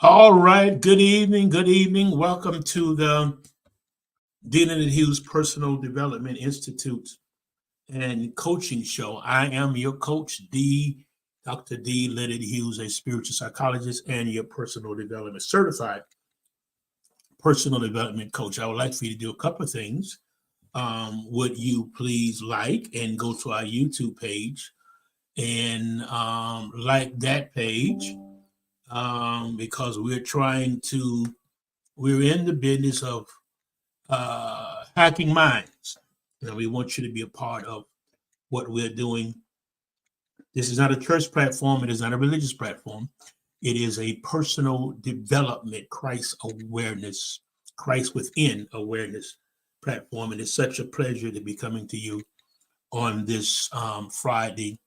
All right. Good evening. Good evening. Welcome to the Dean and Hughes Personal Development Institute and Coaching Show. I am your coach, Dr. D. Leonard Hughes, a spiritual psychologist and your personal development certified personal development coach. I would like for you to do a couple of things. Would you please like and go to our YouTube page and like that page because we're in the business of hacking minds. And we want you to be a part of what we're doing. This is not a church platform. It is not a religious platform. It is a personal development, Christ awareness, Christ within awareness platform. And it's such a pleasure to be coming to you on this Friday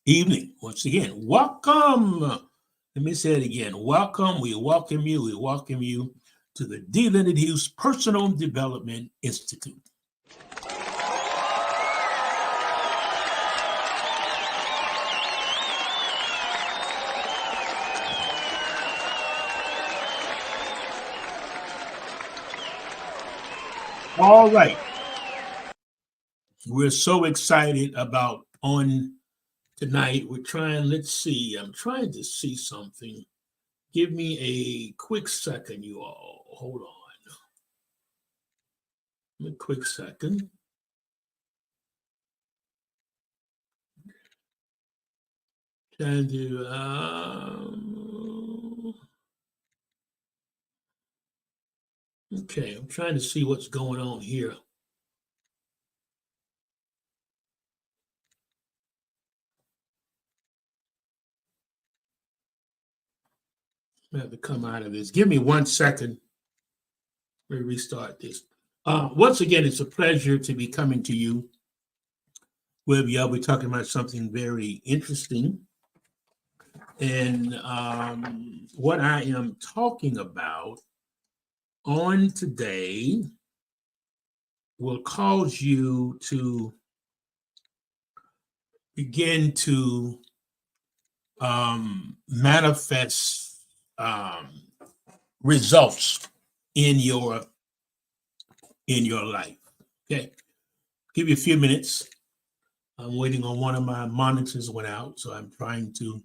evening. Once again, welcome. Let me say it again. Welcome. We welcome you. We welcome you to the D. Leonard Hughes Personal Development Institute. All right. We're so excited about on tonight. Let's see. I'm trying to see something. Give me a quick second, you all. Hold on. A quick second. Trying to okay, I'm trying to see what's going on here. I have to come out of this. Give me 1 second. Let me restart this. Once again, it's a pleasure to be coming to you. We'll be talking about something very interesting. And what I am talking about on today will cause you to begin to manifest results in your life. Okay, give you a few minutes. I'm waiting on one of my monitors went out, so I'm trying to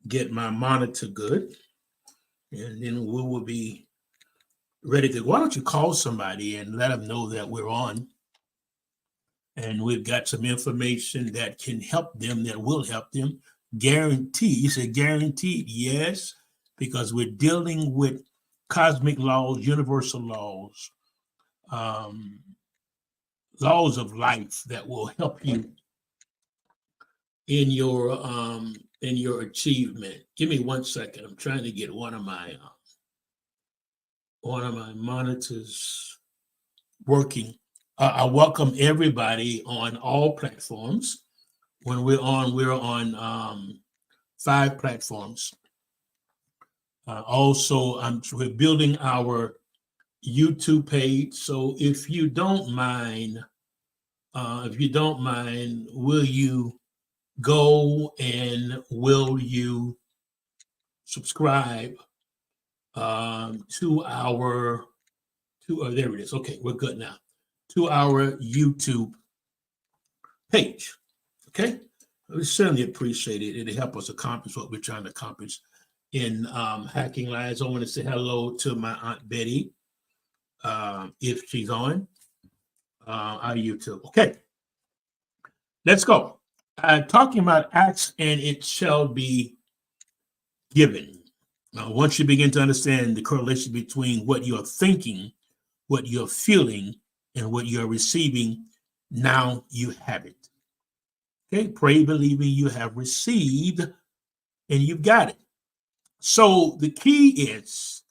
get my monitor good, and then we will be ready to. Why don't you call somebody and let them know that we're on, and we've got some information that can help them, that will help them. Guarantee. You say guaranteed? Yes, because we're dealing with cosmic laws, universal laws, laws of life that will help you in your achievement. Give me 1 second. I'm trying to get one of my monitors working. I welcome everybody on all platforms. When we're on 5 platforms. Also, we're building our YouTube page. So if you don't mind, will you go and will you subscribe to our there it is. Okay, we're good now. To our YouTube page. Okay, we certainly appreciate it. It'll help us accomplish what we're trying to accomplish in Hacking Lives. I want to say hello to my Aunt Betty, if she's on our YouTube. Okay, let's go. Talking about acts and it shall be given. Now, once you begin to understand the correlation between what you're thinking, what you're feeling, and what you're receiving, now you have it. Okay, pray believing you have received and you've got it. So the key is,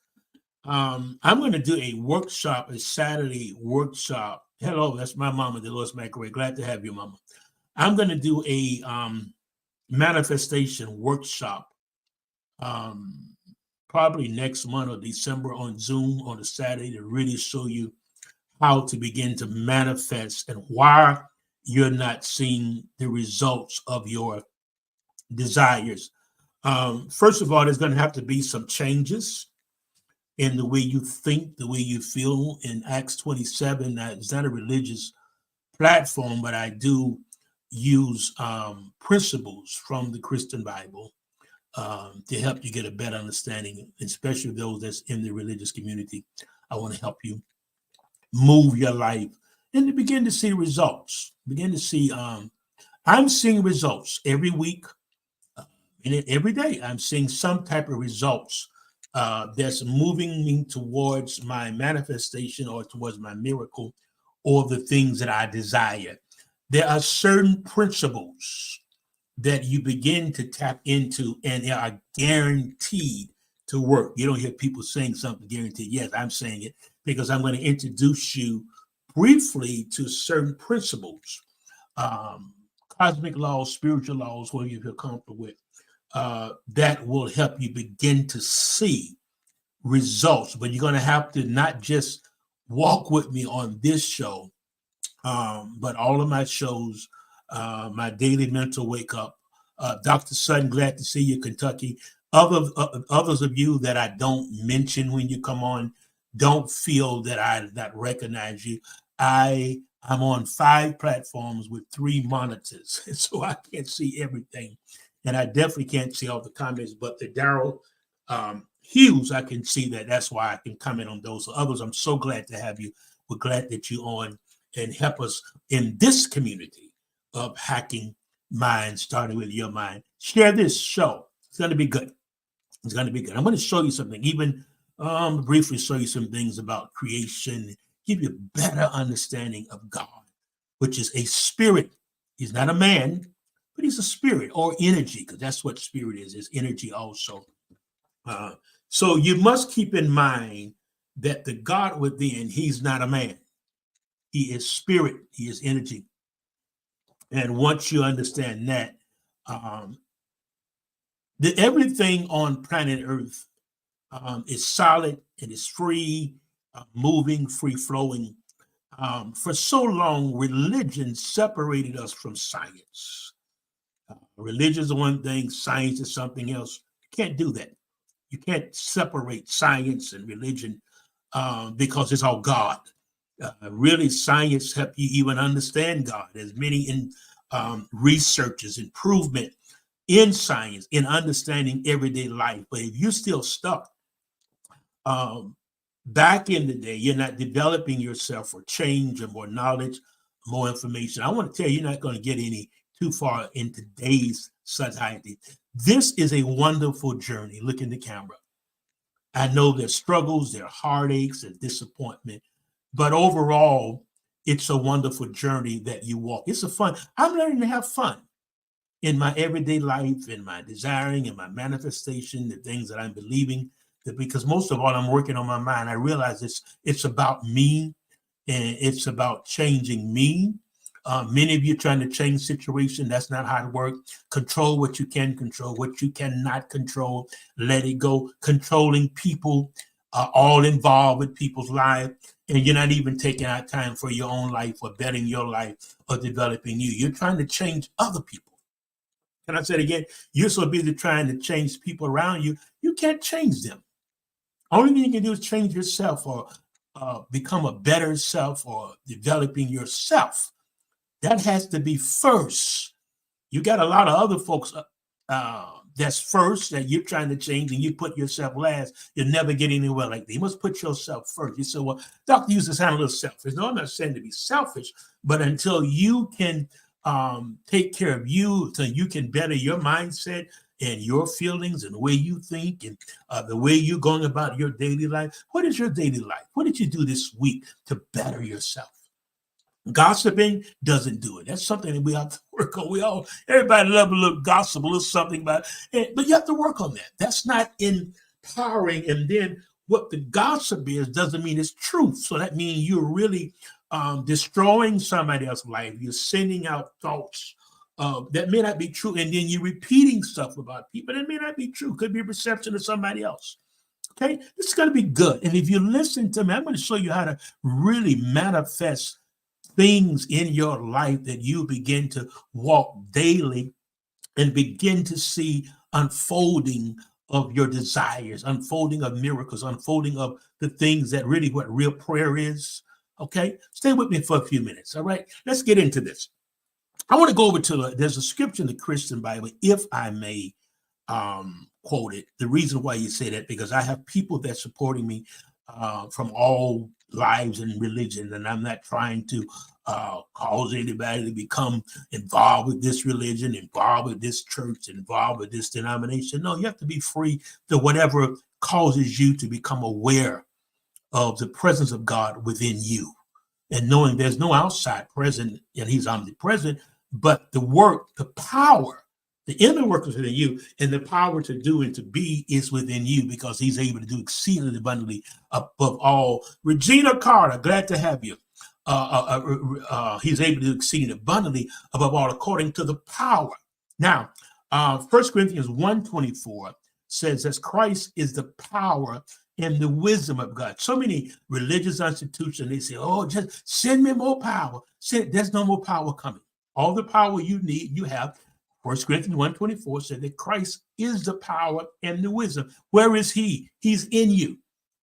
I'm going to do a workshop, a Saturday workshop. Hello, that's my mama, Dolores McRae. Glad to have you, mama. I'm going to do a manifestation workshop probably next month or December on Zoom on a Saturday to really show you how to begin to manifest and why you're not seeing the results of your desires. First of all, there's going to have to be some changes in the way you think, the way you feel. In Acts 27, it's not a religious platform, but I do use principles from the Christian Bible to help you get a better understanding, especially those that's in the religious community. I want to help you move your life and to begin to see results. Begin to see, I'm seeing results every week and every day. I'm seeing some type of results that's moving me towards my manifestation or towards my miracle or the things that I desire. There are certain principles that you begin to tap into and they are guaranteed to work. You don't hear people saying something guaranteed. Yes, I'm saying it because I'm going to introduce you briefly to certain principles, cosmic laws, spiritual laws, whatever you feel comfortable with, that will help you begin to see results. But you're going to have to not just walk with me on this show, but all of my shows, my daily mental wake up. Dr. Sutton, glad to see you, Kentucky. Others of you that I don't mention when you come on, don't feel that I not recognize you. I'm on 5 platforms with 3 monitors, so I can't see everything. And I definitely can't see all the comments, but the Daryl Hughes, I can see that. That's why I can comment on those. So others, I'm so glad to have you. We're glad that you're on and help us in this community of hacking minds, starting with your mind. Share this show. It's going to be good. It's going to be good. I'm going to show you something, even briefly show you some things about creation, give you a better understanding of God, which is a spirit. He's not a man, but he's a spirit or energy, because that's what spirit is energy also. So you must keep in mind that the God within, he's not a man. He is spirit. He is energy. And once you understand that, everything on planet Earth is solid, it is free, moving, free flowing. For so long, religion separated us from science. Religion is one thing, science is something else. You can't do that. You can't separate science and religion because it's all God. Really, science helps you even understand God. There's many researches, improvement in science, in understanding everyday life. But if you're still stuck back in the day, you're not developing yourself for change or more knowledge, more information. I want to tell you, you're not going to get any too far in today's society. This is a wonderful journey. Look in the camera. I know there's struggles, there are heartaches and disappointment, but overall, it's a wonderful journey that you walk. It's a fun. I'm learning to have fun in my everyday life, in my desiring, in my manifestation, the things that I'm believing. Because most of all, I'm working on my mind. I realize it's about me, and it's about changing me. Many of you trying to change situation. That's not how it works. Control what you can control, what you cannot control. Let it go. Controlling people, all involved with people's lives, and you're not even taking out time for your own life or bettering your life or developing you. You're trying to change other people. Can I say it again? You're so busy trying to change people around you, you can't change them. Only thing you can do is change yourself or become a better self or developing yourself. That has to be first. You got a lot of other folks that's first that you're trying to change and you put yourself last. You'll never get anywhere like that. You must put yourself first. You say, well, Dr. Hughes sound a little selfish. No, I'm not saying to be selfish, but until you can take care of you, so you can better your mindset and your feelings and the way you think and the way you're going about your daily life. What is your daily life? What did you do this week to better yourself? Gossiping doesn't do it. That's something that we have to work on. Everybody love a little gossip, a little something about it, but you have to work on that. That's not empowering. And then what the gossip is doesn't mean it's truth. So that means you're really destroying somebody else's life. You're sending out thoughts that may not be true. And then you're repeating stuff about people that may not be true. Could be a perception of somebody else. Okay, this is going to be good. And if you listen to me, I'm going to show you how to really manifest things in your life that you begin to walk daily and begin to see unfolding of your desires, unfolding of miracles, unfolding of the things that really what real prayer is. Okay, stay with me for a few minutes. All right, let's get into this. I want to go over to there's a scripture in the Christian Bible, if I may quote it. The reason why you say that, because I have people that supporting me from all lives and religion, and I'm not trying to cause anybody to become involved with this religion, involved with this church, involved with this denomination. No, you have to be free to whatever causes you to become aware of the presence of God within you, and knowing there's no outside present, and he's omnipresent, but the work, the power, the inner work is within you, and the power to do and to be is within you, because he's able to do exceedingly abundantly above all. Regina Carter, glad to have you. He's able to do exceedingly abundantly above all, according to the power. Now, 1 Corinthians 1:24 says that Christ is the power and the wisdom of God. So many religious institutions, they say, oh, just send me more power. There's no more power coming. All the power you need, you have. 1 Corinthians 1:24 said that Christ is the power and the wisdom. Where is he? He's in you.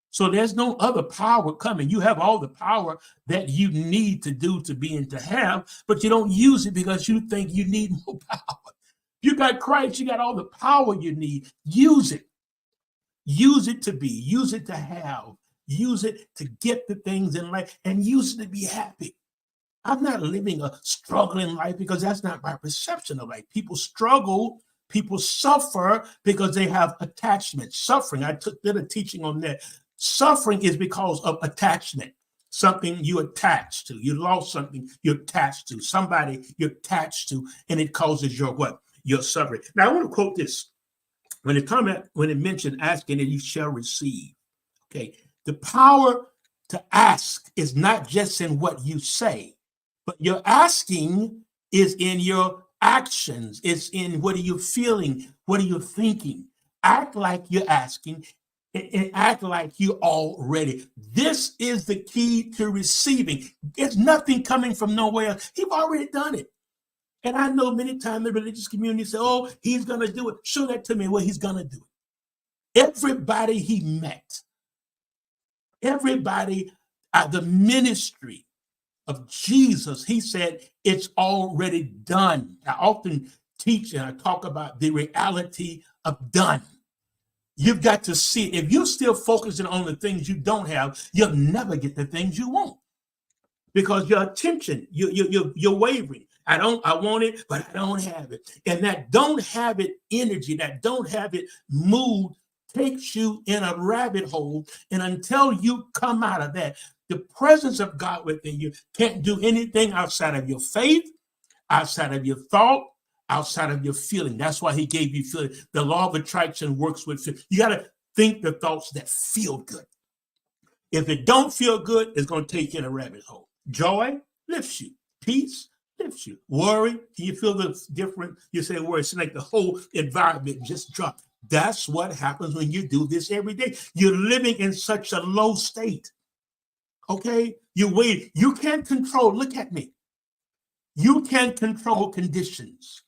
So there's no other power coming. You have all the power that you need to do, to be, and to have, but you don't use it because you think you need more power. You got Christ, you got all the power you need. Use it. Use it to be, use it to have, use it to get the things in life, and use it to be happy. I'm not living a struggling life, because that's not my perception of life. People struggle, people suffer because they have attachment. Suffering, I did a teaching on that. Suffering is because of attachment. Something you attach to. You lost something you're attached to. Somebody you're attached to, and it causes your what? Your suffering. Now I want to quote this. When it mentioned asking and you shall receive. Okay, the power to ask is not just in what you say, but your asking is in your actions. It's in what are you feeling? What are you thinking? Act like you're asking, and act like you already. This is the key to receiving. There's nothing coming from nowhere else. He's already done it. And I know many times the religious community say, oh, he's going to do it. Show that to me where he's going to do it. Everybody he met, everybody at the ministry of Jesus, he said, it's already done. I often teach and I talk about the reality of done. You've got to see it. If you're still focusing on the things you don't have, you'll never get the things you want, because your attention, you're wavering. I want it, but I don't have it. And that don't have it energy, that don't have it mood takes you in a rabbit hole. And until you come out of that, the presence of God within you can't do anything outside of your faith, outside of your thought, outside of your feeling. That's why he gave you feeling. The law of attraction works with feeling. You got to think the thoughts that feel good. If it don't feel good, it's going to take you in a rabbit hole. Joy lifts you. Peace lifts you. Worry, can you feel the different? You say worry, it's like the whole environment just dropped. That's what happens when you do this every day. You're living in such a low state. Okay? You wait. You can't control. Look at me. You can't control conditions.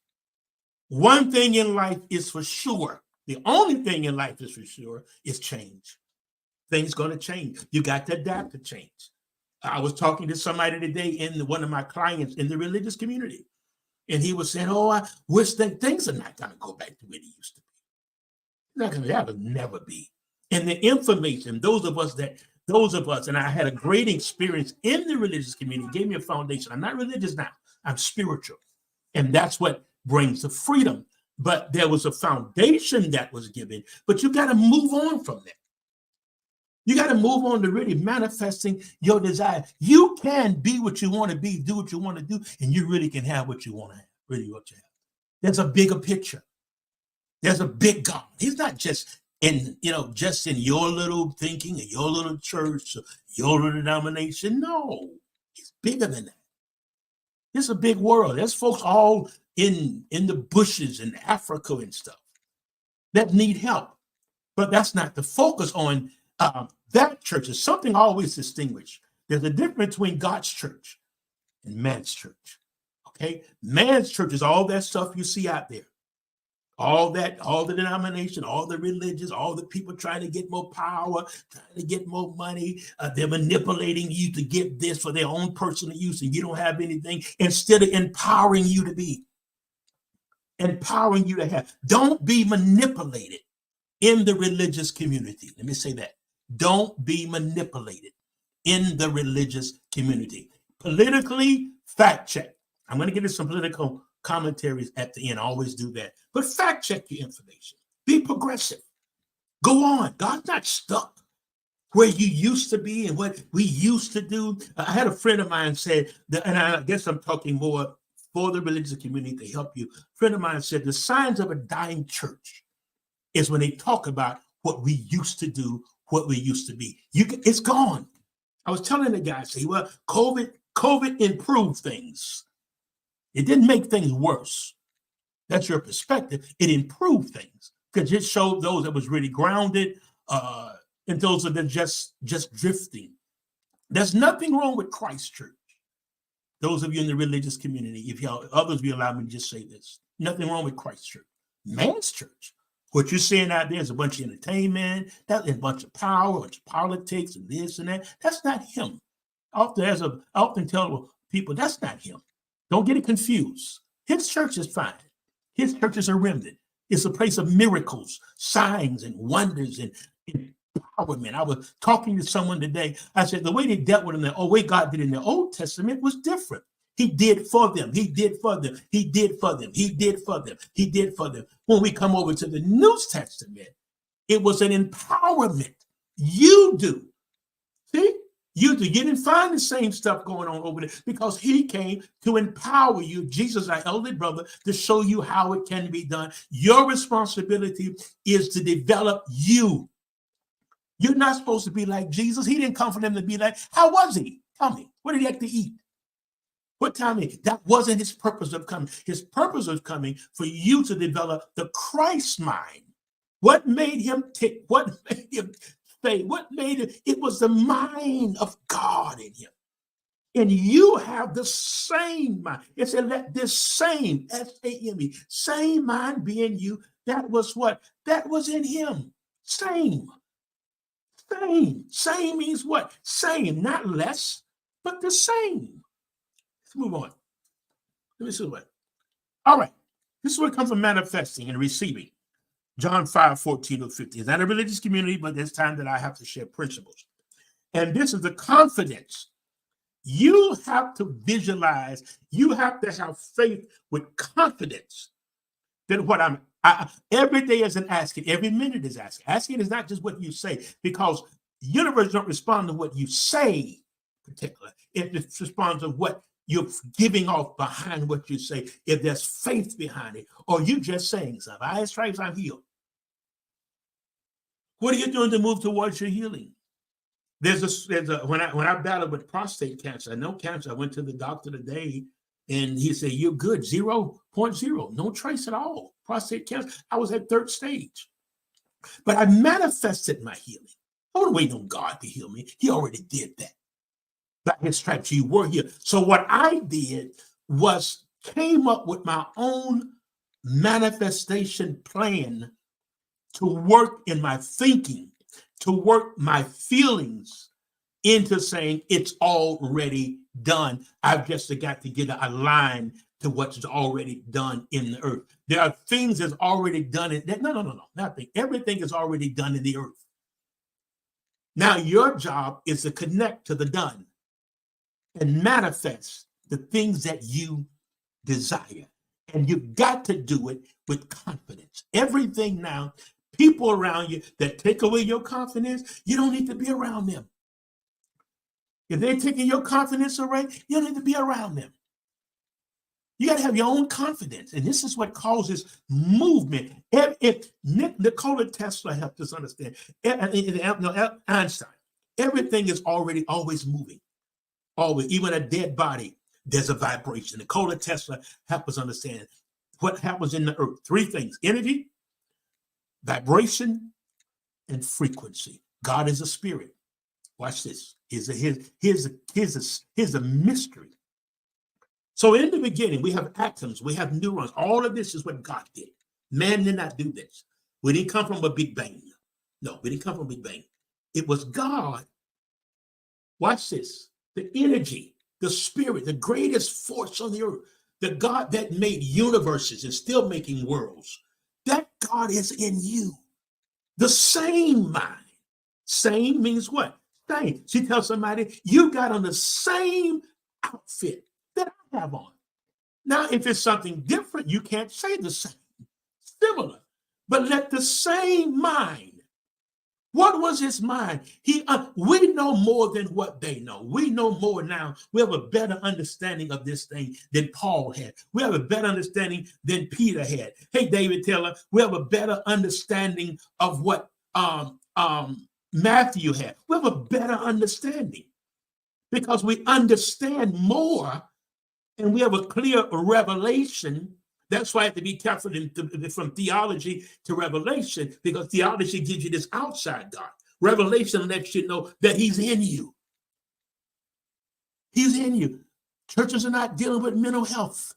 One thing in life is for sure. The only thing in life is for sure is change. Things going to change. You got to adapt to change. I was talking to somebody today one of my clients in the religious community, and he was saying, oh, I wish that things are not going to go back to where they used to be. That will never be. And the information, those of us, and I had a great experience in the religious community, gave me a foundation. I'm not religious now. I'm spiritual. And that's what brings the freedom. But there was a foundation that was given, but you got to move on from that. You got to move on to really manifesting your desire. You can be what you want to be, do what you want to do, and you really can have what you want to have, really what you have. There's a bigger picture. There's a big God. He's not just in your little thinking or your little church or your little denomination. No, he's bigger than that. It's a big world. There's folks all in the bushes in Africa and stuff that need help. But that's not the focus on that church. Is something always distinguished. There's a difference between God's church and man's church. Okay? Man's church is all that stuff you see out there. All the denomination, all the religions, all the people trying to get more power, trying to get more money. They're manipulating you to get this for their own personal use, and you don't have anything instead of empowering you to be, empowering you to have. Don't be manipulated in the religious community. Let me say that. Don't be manipulated in the religious community. Politically, fact check. I'm going to give you some political commentaries at the end. I always do that. But fact check your information. Be progressive. Go on. God's not stuck where you used to be and what we used to do. I had a friend of mine said, and I guess I'm talking more for the religious community to help you. A friend of mine said the signs of a dying church is when they talk about what we used to do, what we used to be. It's gone. I was telling the guy, say, well, COVID improved things. It didn't make things worse. That's your perspective. It improved things because it showed those that was really grounded and those that are just drifting. There's nothing wrong with Christ Church. Those of you in the religious community, if others will allow me to just say this, nothing wrong with Christ Church. Man's church. What you're seeing out there is a bunch of entertainment, that's a bunch of power, a bunch of politics, and this and that. That's not him. I often tell people that's not him. Don't get it confused. His church is fine. His church is a remnant. It's a place of miracles, signs, and wonders, and empowerment. I was talking to someone today. I said the way they dealt with him, the way God did in the Old Testament was different. He did for them. He did for them. He did for them. He did for them. He did for them. When we come over to the New Testament, it was an empowerment. You do. See? You didn't find the same stuff going on over there because he came to empower you, Jesus, our elder brother, to show you how it can be done. Your responsibility is to develop you. You're not supposed to be like Jesus. He didn't come for them to be like, how was he? Tell me, what did he have to eat? What time? That wasn't his purpose of coming. His purpose of coming for you to develop the Christ mind. What made him tick? What made him say? What made it? It was the mind of God in him. And you have the same mind. It said, let this same, S-A-M-E, same mind be in you. That was what? That was in him. Same. Same means what? Same, not less, but the same. Let's move on. Let me see what. All right. This is what comes from manifesting and receiving. John 5:14-15. It's not a religious community, but there's time that I have to share principles. And this is the confidence. You have to visualize, you have to have faith with confidence that what every day is an asking, every minute is asking. Asking is not just what you say, because the universe don't respond to what you say, particularly. It responds to what you're giving off behind what you say. If there's faith behind it, or you just saying something. By his stripes, I'm healed. What are you doing to move towards your healing? When I battled with prostate cancer, no cancer, I went to the doctor today, and he said, you're good, 0.0, no trace at all. Prostate cancer, I was at 3rd stage. But I manifested my healing. I wasn't waiting on God to heal me. He already did that. By his stripes, you were healed. So what I did was came up with my own manifestation plan to work in my thinking, to work my feelings into saying it's already done. I've just got to get aligned to what's already done in the earth. There are things that's already done in that. No, nothing. Everything is already done in the earth. Now your job is to connect to the done and manifest the things that you desire. And you've got to do it with confidence. Everything now, people around you that take away your confidence, you don't need to be around them. If they're taking your confidence away, you don't need to be around them. You got to have your own confidence. And this is what causes movement. If Nikola Tesla helped us understand, Einstein, everything is always moving. Always, even a dead body, there's a vibration. Nikola Tesla helped us understand what happens in the earth. 3 things: energy, vibration, and frequency. God is a spirit. Watch this. Here's a mystery. So in the beginning, we have atoms, we have neurons. All of this is what God did. Man did not do this. We didn't come from a big bang. No, we didn't come from a big bang. It was God. Watch this. The energy, the spirit, the greatest force on the earth, the God that made universes and still making worlds. That God is in you. The same mind. Same means what? Same. She tells somebody, you got on the same outfit that I have on. Now, if it's something different, you can't say the same. Similar. But let the same mind. What was his mind? We know more than what they know. We know more now. We have a better understanding of this thing than Paul had. We have a better understanding than Peter had. Hey, David Taylor, we have a better understanding of what Matthew had. We have a better understanding because we understand more and we have a clear revelation. That's why I have to be careful from theology to revelation, because theology gives you this outside God. Revelation lets you know that he's in you. He's in you. Churches are not dealing with mental health.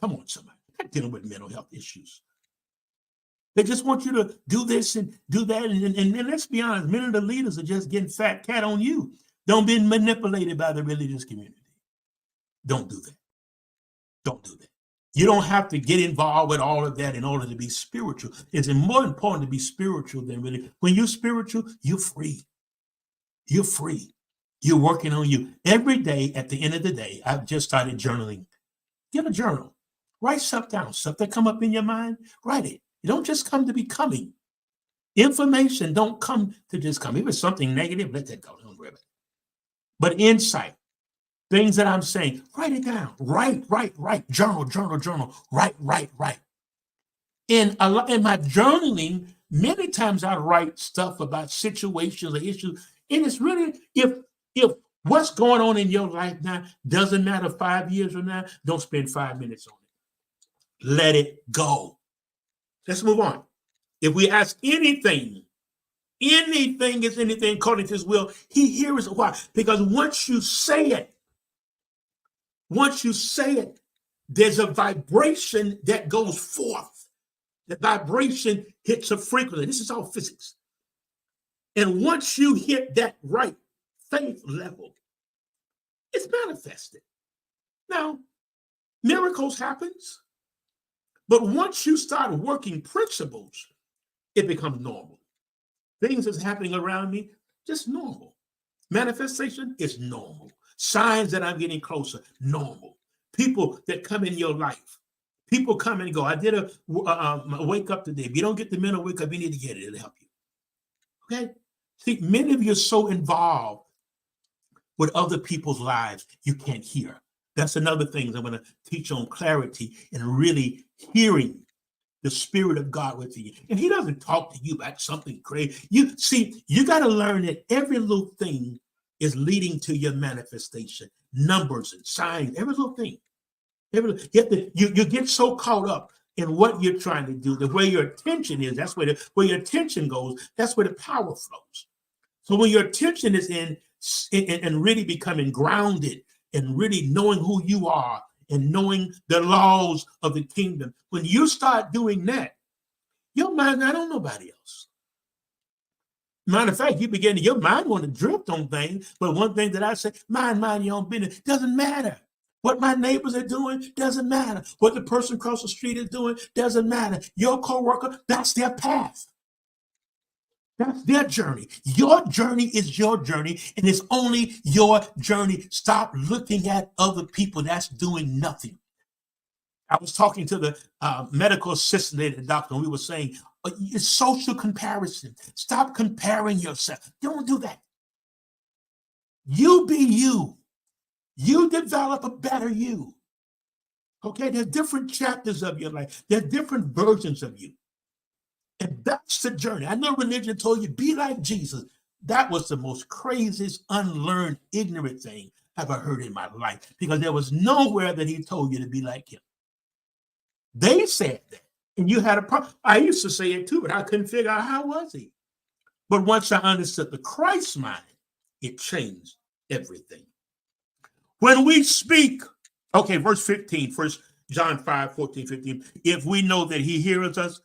Come on, somebody. They're not dealing with mental health issues. They just want you to do this and do that. And let's be honest, many of the leaders are just getting fat cat on you. Don't be manipulated by the religious community. Don't do that. Don't do that. You don't have to get involved with all of that in order to be spiritual. It's more important to be spiritual than really. When you're spiritual, you're free. You're free. You're working on you. Every day, at the end of the day, I've just started journaling. Get a journal. Write stuff down. Stuff that come up in your mind, write it. It don't just come to be coming. Information don't come to just come. If it's something negative, let that go. Don't worry about it. But insight. Things that I'm saying, write it down. Write. Journal. Write. In my journaling, many times I write stuff about situations or issues. And it's really, if what's going on in your life now doesn't matter 5 years from now, don't spend 5 minutes on it. Let it go. Let's move on. If we ask anything is anything according to his will, he hears it. Why? Because once you say it, there's a vibration that goes forth. The vibration hits a frequency. This is all physics. And once you hit that right faith level, it's manifested. Now, miracles happens, but once you start working principles, it becomes normal. Things that's happening around me, just normal. Manifestation is normal. Signs that I'm getting closer, normal. People that come in your life, people come and go. I did a wake up today. If you don't get the mental wake up, you need to get it. It'll help you. Okay? See, many of you are so involved with other people's lives, you can't hear. That's another thing I'm going to teach on clarity and really hearing the Spirit of God within you. And he doesn't talk to you about something crazy. You got to learn that every little thing is leading to your manifestation. Numbers and signs, every little thing. You get so caught up in what you're trying to do, the way your attention is, that's where your attention goes, that's where the power flows. So when your attention is in and really becoming grounded and really knowing who you are and knowing the laws of the kingdom, when you start doing that, your mind not on nobody else. Matter of fact, your mind want to drift on things, but one thing that I say, mind your own business. Doesn't matter. What my neighbors are doing doesn't matter. What the person across the street is doing doesn't matter. Your coworker, that's their path. That's their journey. Your journey is your journey, and it's only your journey. Stop looking at other people that's doing nothing. I was talking to the medical assistant at the doctor, and we were saying, it's social comparison. Stop comparing yourself. Don't do that. You be you. You develop a better you. Okay, there's different chapters of your life. There's different versions of you. And that's the journey. I know religion told you, be like Jesus. That was the most craziest, unlearned, ignorant thing I've ever heard in my life, because there was nowhere that he told you to be like him. They said that. And you had a problem. I used to say it too, but I couldn't figure out how was he. But once I understood the Christ mind, it changed everything. When we speak, okay, verse 15, first, John 5, 14, 15. If we know that he hears us,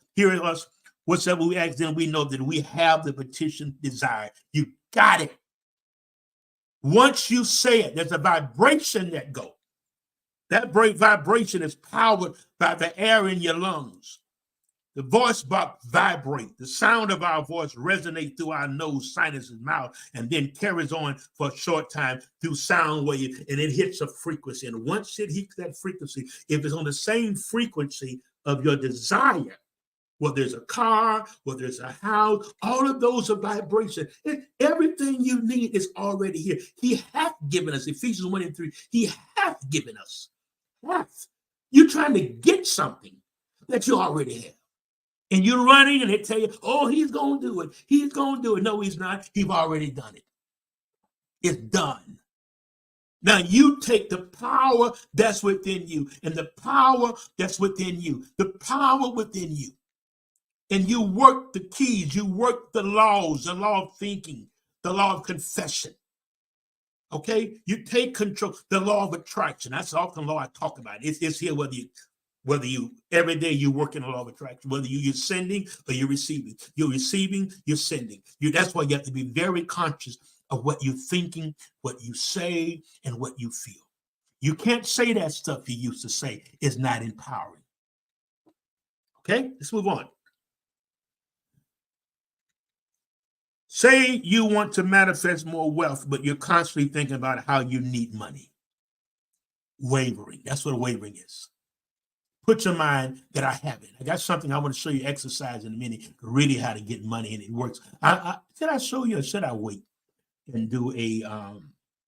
whatsoever we ask, then we know that we have the petition desire. You got it. Once you say it, there's a vibration that goes. That vibration is powered by the air in your lungs. The voice box vibrates. The sound of our voice resonates through our nose, sinuses, mouth, and then carries on for a short time through sound wave, and it hits a frequency. And once it hits that frequency, if it's on the same frequency of your desire, whether it's a car, whether it's a house, all of those are vibration. Everything you need is already here. He hath given us, Ephesians 1 and 3, he hath given us. Hath. You're trying to get something that you already have. And you're running and they tell you, oh, he's going to do it. He's going to do it. No, he's not. He's already done it. It's done. Now you take the power that's within you and the power that's within you, the power within you. And you work the keys, you work the laws, the law of thinking, the law of confession. Okay? You take control, the law of attraction. That's often the law I talk about. It's here whether you every day you work in the law of attraction, whether you're sending or you're receiving. You're receiving, you're sending. That's why you have to be very conscious of what you're thinking, what you say, and what you feel. You can't say that stuff you used to say. It's not empowering. Okay? Let's move on. Say you want to manifest more wealth, but you're constantly thinking about how you need money. Wavering. That's what wavering is. Put your mind that I have it. I got something I want to show you, exercise in a minute, really how to get money, and it works. Should I show you or should I wait and do a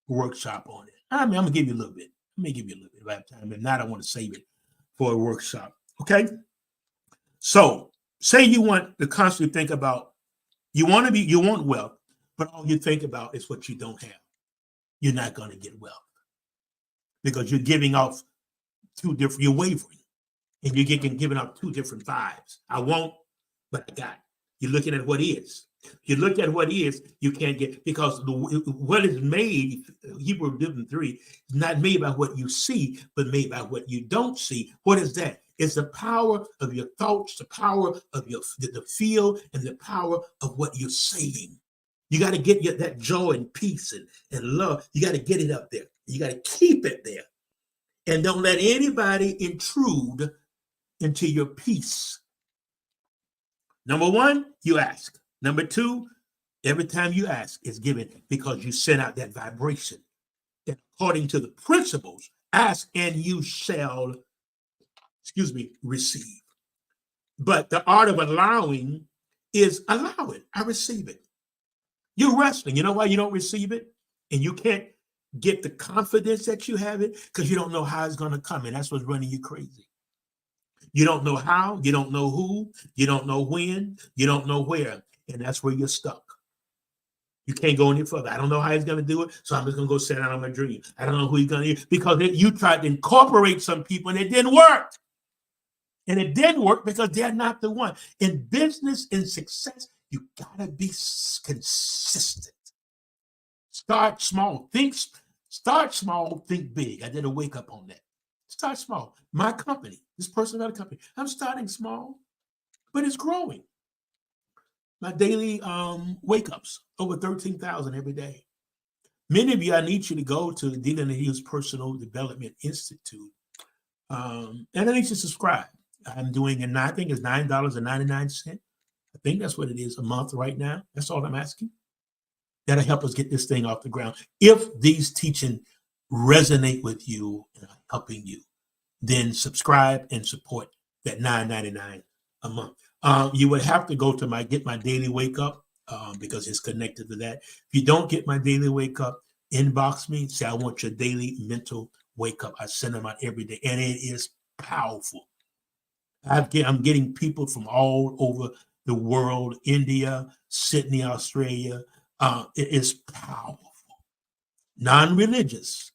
workshop on it? I'm going to give you a little bit. Let me give you a little bit if I have time. If not, I want to save it for a workshop. Okay? So say you want to constantly think about, you want wealth, but all you think about is what you don't have. You're not going to get wealth because you're giving off you're wavering. And you're giving up two different vibes. I won't, but I got it. You're looking at what is. You look at what is, you can't get, because what is made, Hebrews 11:3, is not made by what you see, but made by what you don't see. What is that? It's the power of your thoughts, the power of the feel, and the power of what you're saying. You got to get that joy and peace and love. You got to get it up there. You got to keep it there. And don't let anybody intrude into your peace. Number one, you ask. Number two, every time you ask, it's given because you send out that vibration. And according to the principles, ask and you shall, receive. But the art of allowing is allow it. I receive it. You're wrestling. You know why you don't receive it? And you can't get the confidence that you have it? Because you don't know how it's going to come. And that's what's running you crazy. You don't know how, you don't know who, you don't know when, you don't know where, and that's where you're stuck. You can't go any further. I don't know how he's going to do it, so I'm just going to go sit down on my dream. I don't know who he's going to use, because you tried to incorporate some people, and it didn't work. And it didn't work because they're not the one. In business and success, you got to be consistent. Start small. Start small, think big. I did a wake up on that. Start small. My company, this person got a company. I'm starting small, but it's growing. My daily wake ups, over 13,000 every day. Many of you, I need you to go to the Dylan Hughes Personal Development Institute. And I need you to subscribe. I'm doing I think it's $9.99. I think that's what it is a month right now. That's all I'm asking. That'll help us get this thing off the ground. If these teachings resonate with you and are helping you, then subscribe and support that $9.99 a month. You would have to go to get my daily wake up because it's connected to that. If you don't get my daily wake up, inbox me, say I want your daily mental wake up. I send them out every day, and it is powerful. I'm getting people from all over the world, India, Sydney, Australia. It is powerful, non-religious,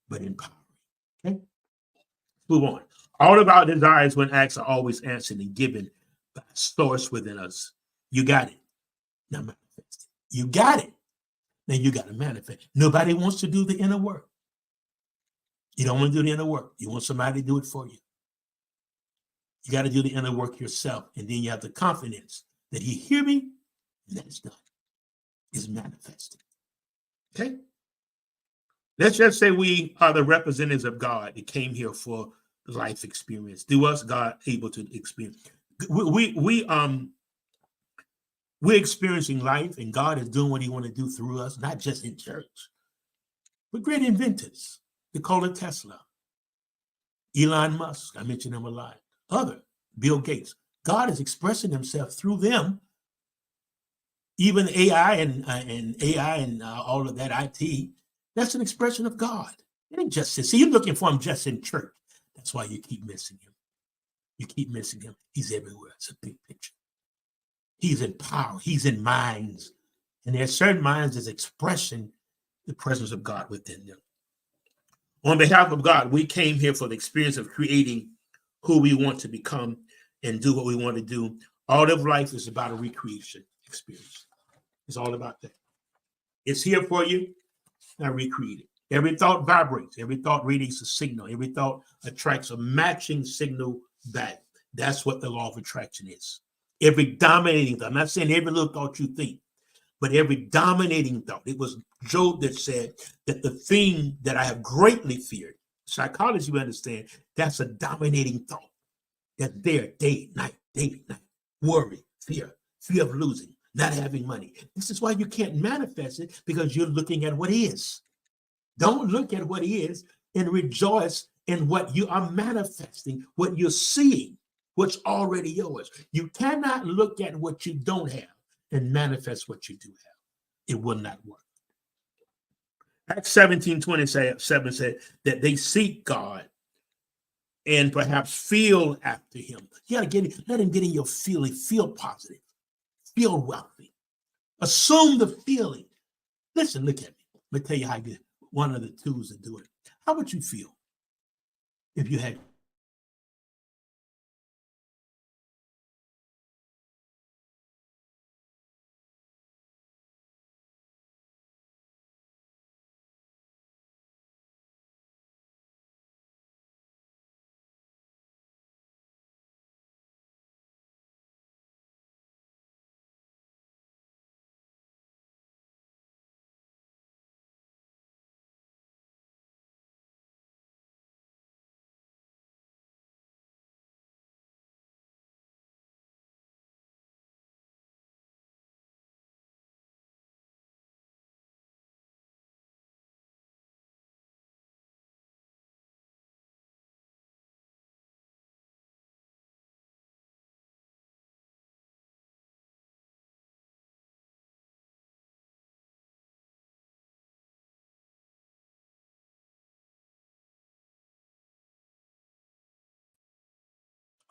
but empowering. Okay, move on. All of our desires, when asked, are always answered and given by a source within us. You got it. Now manifest it. You got it. Now you got to manifest. Nobody wants to do the inner work. You don't want to do the inner work. You want somebody to do it for you. You got to do the inner work yourself. And then you have the confidence that he hear me and that it's done. It's manifested. Okay? Let's just say we are the representatives of God that came here for life experience. Do us, God, able to experience. We're experiencing life, and God is doing what he want to do through us, not just in church. We're great inventors. Nikola Tesla, Elon Musk, I mentioned him a lot. Bill Gates. God is expressing himself through them. Even AI and all of that IT, that's an expression of God. It ain't just this. See, you're looking for him just in church. That's why you keep missing him. You keep missing him. He's everywhere. It's a big picture. He's in power. He's in minds. And there are certain minds that's expressing the presence of God within them. On behalf of God, we came here for the experience of creating who we want to become and do what we want to do. All of life is about a recreation experience. It's all about that. It's here for you. Now recreate it. Every thought vibrates. Every thought radiates a signal. Every thought attracts a matching signal back. That's what the law of attraction is. Every dominating thought. I'm not saying every little thought you think, but every dominating thought. It was Job that said that the thing that I have greatly feared, psychology, you understand, that's a dominating thought. That's there day, night, worry, fear of losing, not having money. This is why you can't manifest it, because you're looking at what is. Don't look at what is and rejoice in what you are manifesting, what you're seeing, what's already yours. You cannot look at what you don't have and manifest what you do have. It will not work. Acts 17:27 said that they seek God and perhaps feel after him. You gotta let him get in your feeling. Feel positive. Feel wealthy. Assume the feeling. Listen, look at me. Let me tell you how you one of the tools to do it. How would you feel if you had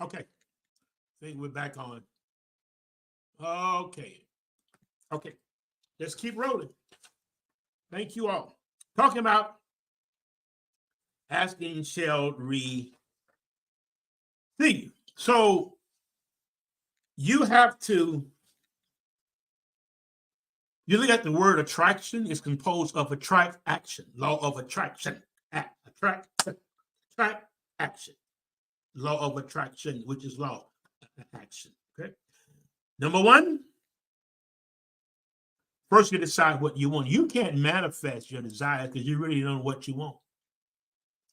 okay? I think we're back on. Okay. Let's keep rolling. Thank you all. Talking about asking shall receive. So you have to, you look at the word attraction, it's composed of attract action, law of attraction, attract action, law of attraction, which is law of action. Okay. Number one, first you decide what you want. You can't manifest your desire because you really don't know what you want.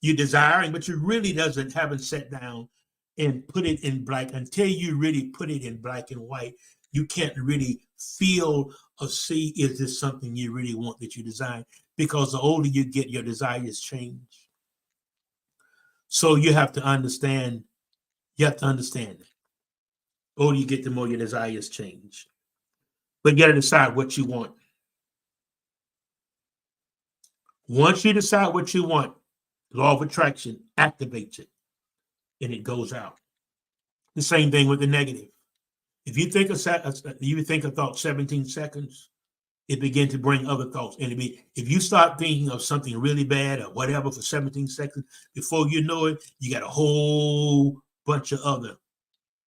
You're desiring, but you really haven't sat down and put it in black. Until you really put it in black and white, you can't really feel or see, is this something you really want that you desire? Because the older you get, your desires change. So you have to understand, that. The older you get, the more your desires change. But you got to decide what you want. Once you decide what you want, law of attraction activates it and it goes out. The same thing with the negative. If you think a thought 17 seconds, it begins to bring other thoughts. And if you start thinking of something really bad or whatever for 17 seconds, before you know it, you got a whole bunch of other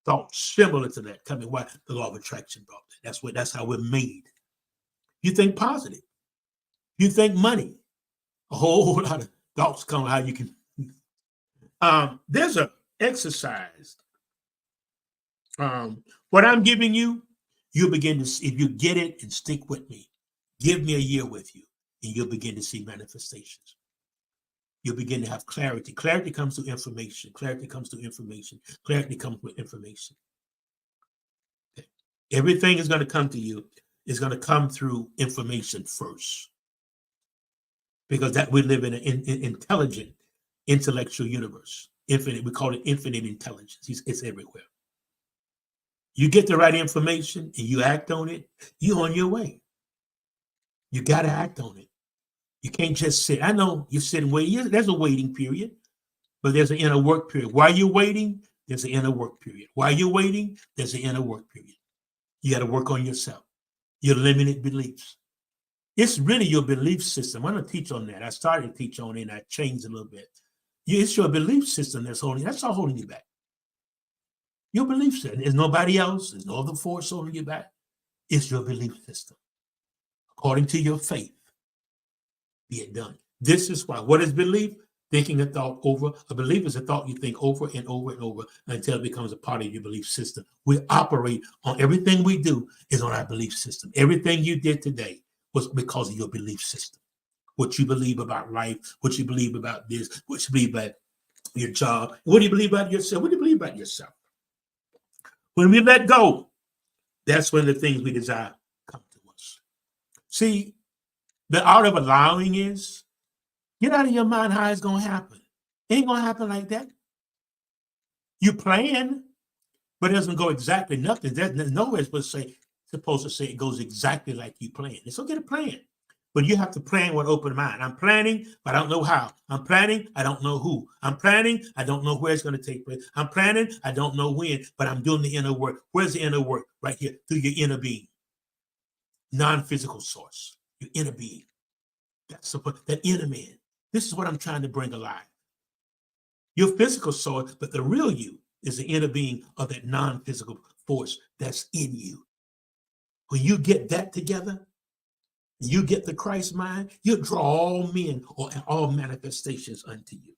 thoughts similar to that coming. Why? The law of attraction brought that. That's how we're made. You think positive. You think money. A whole lot of thoughts come how you can. There's an exercise What I'm giving you, you'll begin to see, if you get it and stick with me, give me a year with you, and you'll begin to see manifestations. You'll begin to have clarity. Clarity comes through information. Clarity comes through information. Clarity comes with information. Okay. Everything is going to come to you is going to come through information first. Because that we live in an intelligent, intellectual universe. Infinite, we call it infinite intelligence. It's everywhere. You get the right information and you act on it, you're on your way. You got to act on it. You can't just sit. I know you're sitting waiting. There's a waiting period, but there's an inner work period. While you're waiting, there's an inner work period. While you're waiting, there's an inner work period. You got to work on yourself, your limited beliefs. It's really your belief system. I'm going to teach on that. I started to teach on it and I changed a little bit. It's your belief system that's all holding you back. Your belief system. There's nobody else. There's no other force holding you back. It's your belief system. According to your faith, be it done. This is why. What is belief? Thinking a thought over. A belief is a thought you think over and over and over until it becomes a part of your belief system. We operate on everything we do is on our belief system. Everything you did today was because of your belief system. What you believe about life, what you believe about this, what you believe about your job, what do you believe about yourself? What do you believe about yourself? When we let go, that's when the things we desire come to us. See, the art of allowing is get out of your mind how it's going to happen. It ain't going to happen like that. You plan, but it doesn't go exactly nothing. There's nowhere supposed to say it goes exactly like you planned. It's okay to plan, but you have to plan with open mind. I'm planning, but I don't know how. I'm planning, I don't know who. I'm planning, I don't know where it's going to take place. I'm planning, I don't know when, but I'm doing the inner work. Where's the inner work? Right here, through your inner being. Non-physical source, your inner being. That's that inner man. This is what I'm trying to bring alive. Your physical source, but the real you is the inner being of that non-physical force that's in you. When you get that together, you get the Christ mind, you draw all men or all manifestations unto you.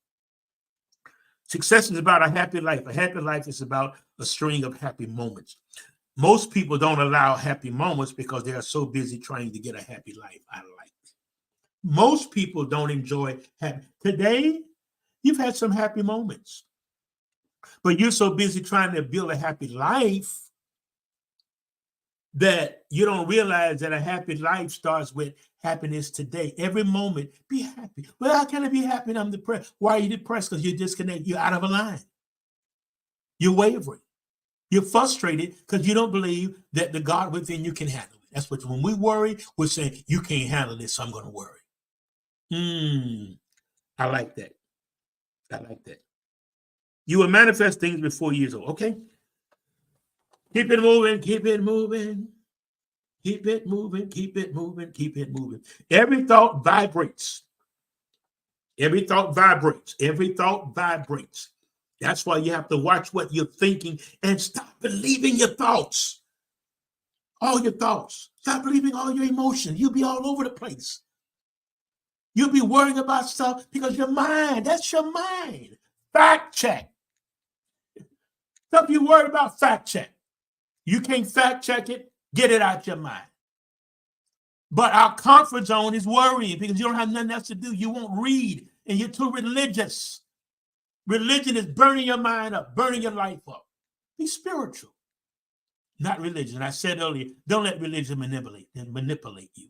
Success is about a happy life. A happy life is about a string of happy moments. Most people don't allow happy moments because they are so busy trying to get a happy life out of life. Most people don't enjoy happy. Today, you've had some happy moments, but you're so busy trying to build a happy life that you don't realize that a happy life starts with happiness today. Every moment, be happy. Well, how can I be happy? I'm depressed. Why are you depressed? Because you're disconnected. You're out of a line. You're wavering. You're frustrated because you don't believe that the God within you can handle it. That's what, when we worry, we're saying, you can't handle this, so I'm going to worry. I like that. I like that. You will manifest things before years old. Okay. Keep it moving, keep it moving, keep it moving, keep it moving, keep it moving. Every thought vibrates. Every thought vibrates. Every thought vibrates. That's why you have to watch what you're thinking and stop believing your thoughts. All your thoughts. Stop believing all your emotions. You'll be all over the place. You'll be worrying about stuff because your mind, that's your mind. Fact check. Stuff you worry about, fact check. You can't fact check it, get it out your mind. But our comfort zone is worrying because you don't have nothing else to do. You won't read and you're too religious. Religion is burning your mind up, burning your life up. Be spiritual, not religion. I said earlier, don't let religion manipulate you.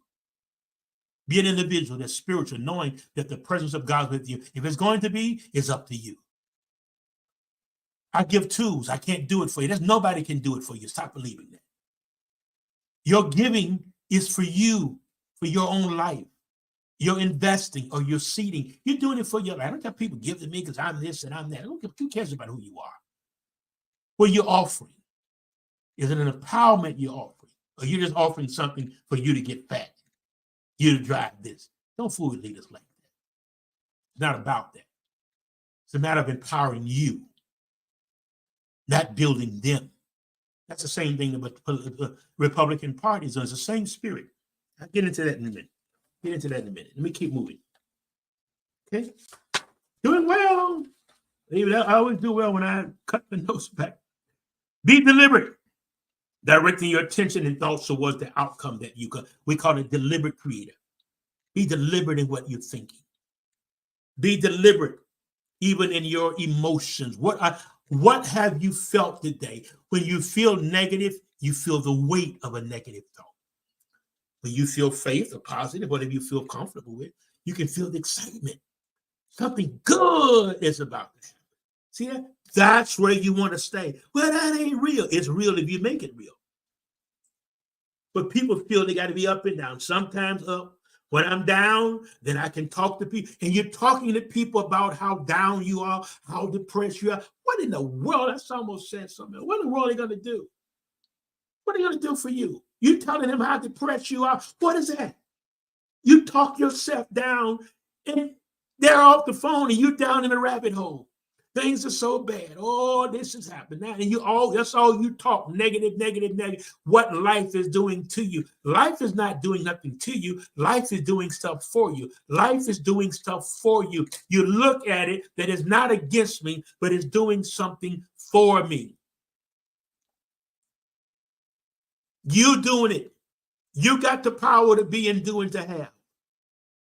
Be an individual that's spiritual, knowing that the presence of God with you. If it's going to be, it's up to you. I give tools. I can't do it for you. Nobody can do it for you. Stop believing that. Your giving is for you, for your own life. You're investing or you're seeding. You're doing it for your life. I don't have people give to me because I'm this and I'm that. Who cares about who you are? What you're offering. Is it an empowerment you're offering? Or you're just offering something for you to get fat? You to drive this. Don't fool with leaders like that. It's not about that. It's a matter of empowering you, not building them. That's the same thing about the Republican parties. It's the same spirit. I'll get into that in a minute. Let me keep moving. Okay. Doing well. I always do well when I cut the notes back. Be deliberate, directing your attention and thoughts towards the outcome that you got. We call it deliberate creator. Be deliberate in what you're thinking. Be deliberate even in your emotions. What have you felt today? When you feel negative, you feel the weight of a negative thought. When you feel faith or positive, whatever you feel comfortable with, you can feel the excitement. Something good is about to happen. See that? That's where you want to stay. Well, that ain't real. It's real if you make it real. But people feel they got to be up and down. Sometimes up. When I'm down, then I can talk to people. And you're talking to people about how down you are, how depressed you are. What in the world? That's almost said something. What in the world are they going to do? What are they going to do for you? You telling them how depressed you are. What is that? You talk yourself down and they're off the phone and you're down in a rabbit hole. Things are so bad. Oh, this has happened now. And that's all you talk, negative, negative, negative. What life is doing to you. Life is not doing nothing to you. Life is doing stuff for you. Life is doing stuff for you. You look at it that is not against me, but is doing something for me. You doing it. You got the power to be and do and to have.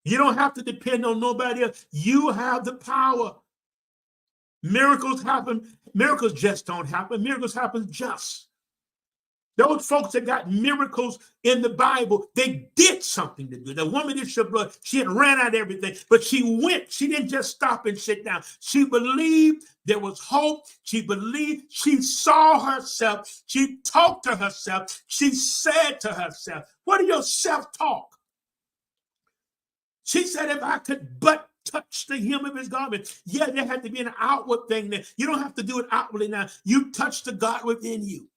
You don't have to depend on nobody else. You have the power. Miracles happen. Miracles just don't happen. Miracles happen just. Those folks that got miracles in the Bible, they did something to do. The woman that shed blood, she had ran out of everything, but she went. She didn't just stop and sit down. She believed there was hope. She believed. She saw herself. She talked to herself. She said to herself, what are your self-talk? She said, if I could but touch the hem of his garment. Yeah, there had to be an outward thing there. You don't have to do it outwardly now. You touch the God within you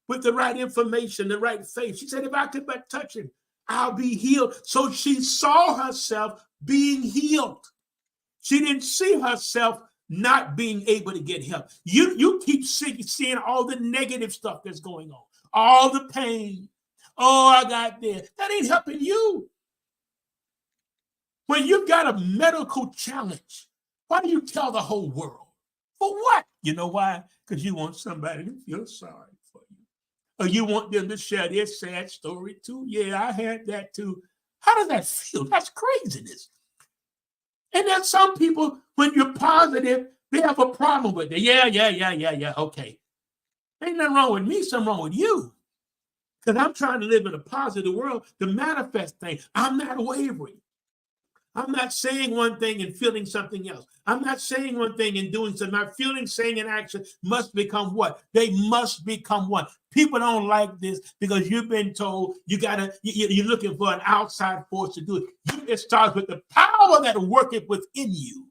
with the right information, the right faith. She said, if I could but touch him, I'll be healed. So she saw herself being healed. She didn't see herself not being able to get help. You keep seeing all the negative stuff that's going on, all the pain. Oh, I got this. That ain't helping you. When you've got a medical challenge, why do you tell the whole world? For what? You know why? Because you want somebody to feel sorry for you. Or you want them to share their sad story too. Yeah, I had that too. How does that feel? That's craziness. And then some people, when you're positive, they have a problem with it. Yeah. Okay. Ain't nothing wrong with me, something wrong with you. Because I'm trying to live in a positive world to manifest things. I'm not wavering. I'm not saying one thing and feeling something else. I'm not saying one thing and doing something. My feeling, saying, and action must become what? They must become one. People don't like this because you've been told you're looking for an outside force to do it. It starts with the power that worketh within you.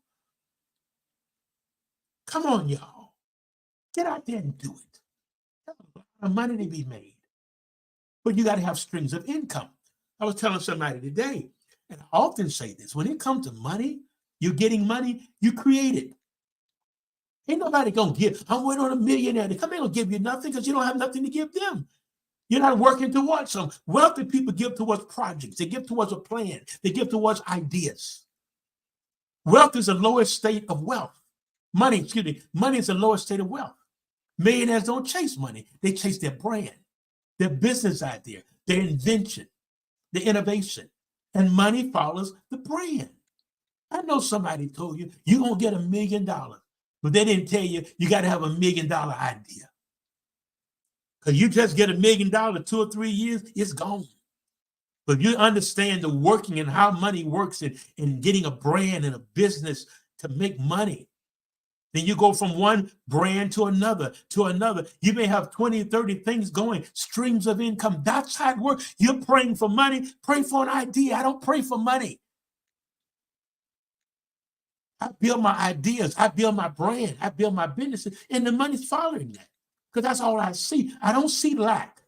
Come on, y'all. Get out there and do it. There's a lot of money to be made. But you got to have streams of income. I was telling somebody today, and I often say this, when it comes to money, you're getting money, you create it. Ain't nobody going to give. I'm waiting on a millionaire to come in and give you nothing because you don't have nothing to give them. You're not working towards some. Wealthy people give towards projects. They give towards a plan. They give towards ideas. Wealth is the lowest state of wealth. Money is the lowest state of wealth. Millionaires don't chase money. They chase their brand, their business idea, their invention, their innovation. And money follows the brand. I know somebody told you you're going to get $1 million, but they didn't tell you you got to have $1 million idea. Because you just get $1 million 2 or 3 years, it's gone. But if you understand the working and how money works and getting a brand and a business to make money, then you go from one brand to another, to another. You may have 20, 30 things going, streams of income. That's how it works. You're praying for money. Pray for an idea. I don't pray for money. I build my ideas. I build my brand. I build my businesses. And the money's following that. Because that's all I see. I don't see lack.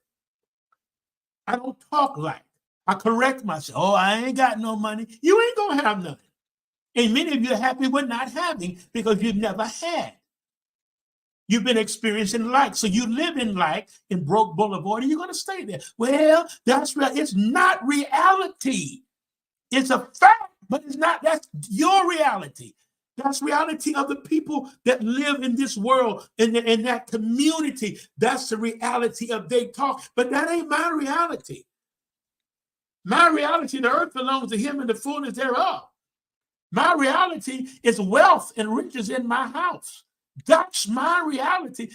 I don't talk lack. I correct myself. Oh, I ain't got no money. You ain't going to have nothing. And many of you are happy with not having because you've never had. You've been experiencing lack. So you live in lack in Broke Boulevard and you're going to stay there. Well, that's right. It's not reality. It's a fact, but it's not. That's your reality. That's reality of the people that live in this world, in that community. That's the reality of their talk. But that ain't my reality. My reality, the earth belongs to him and the fullness thereof. My reality is wealth and riches in my house. That's my reality.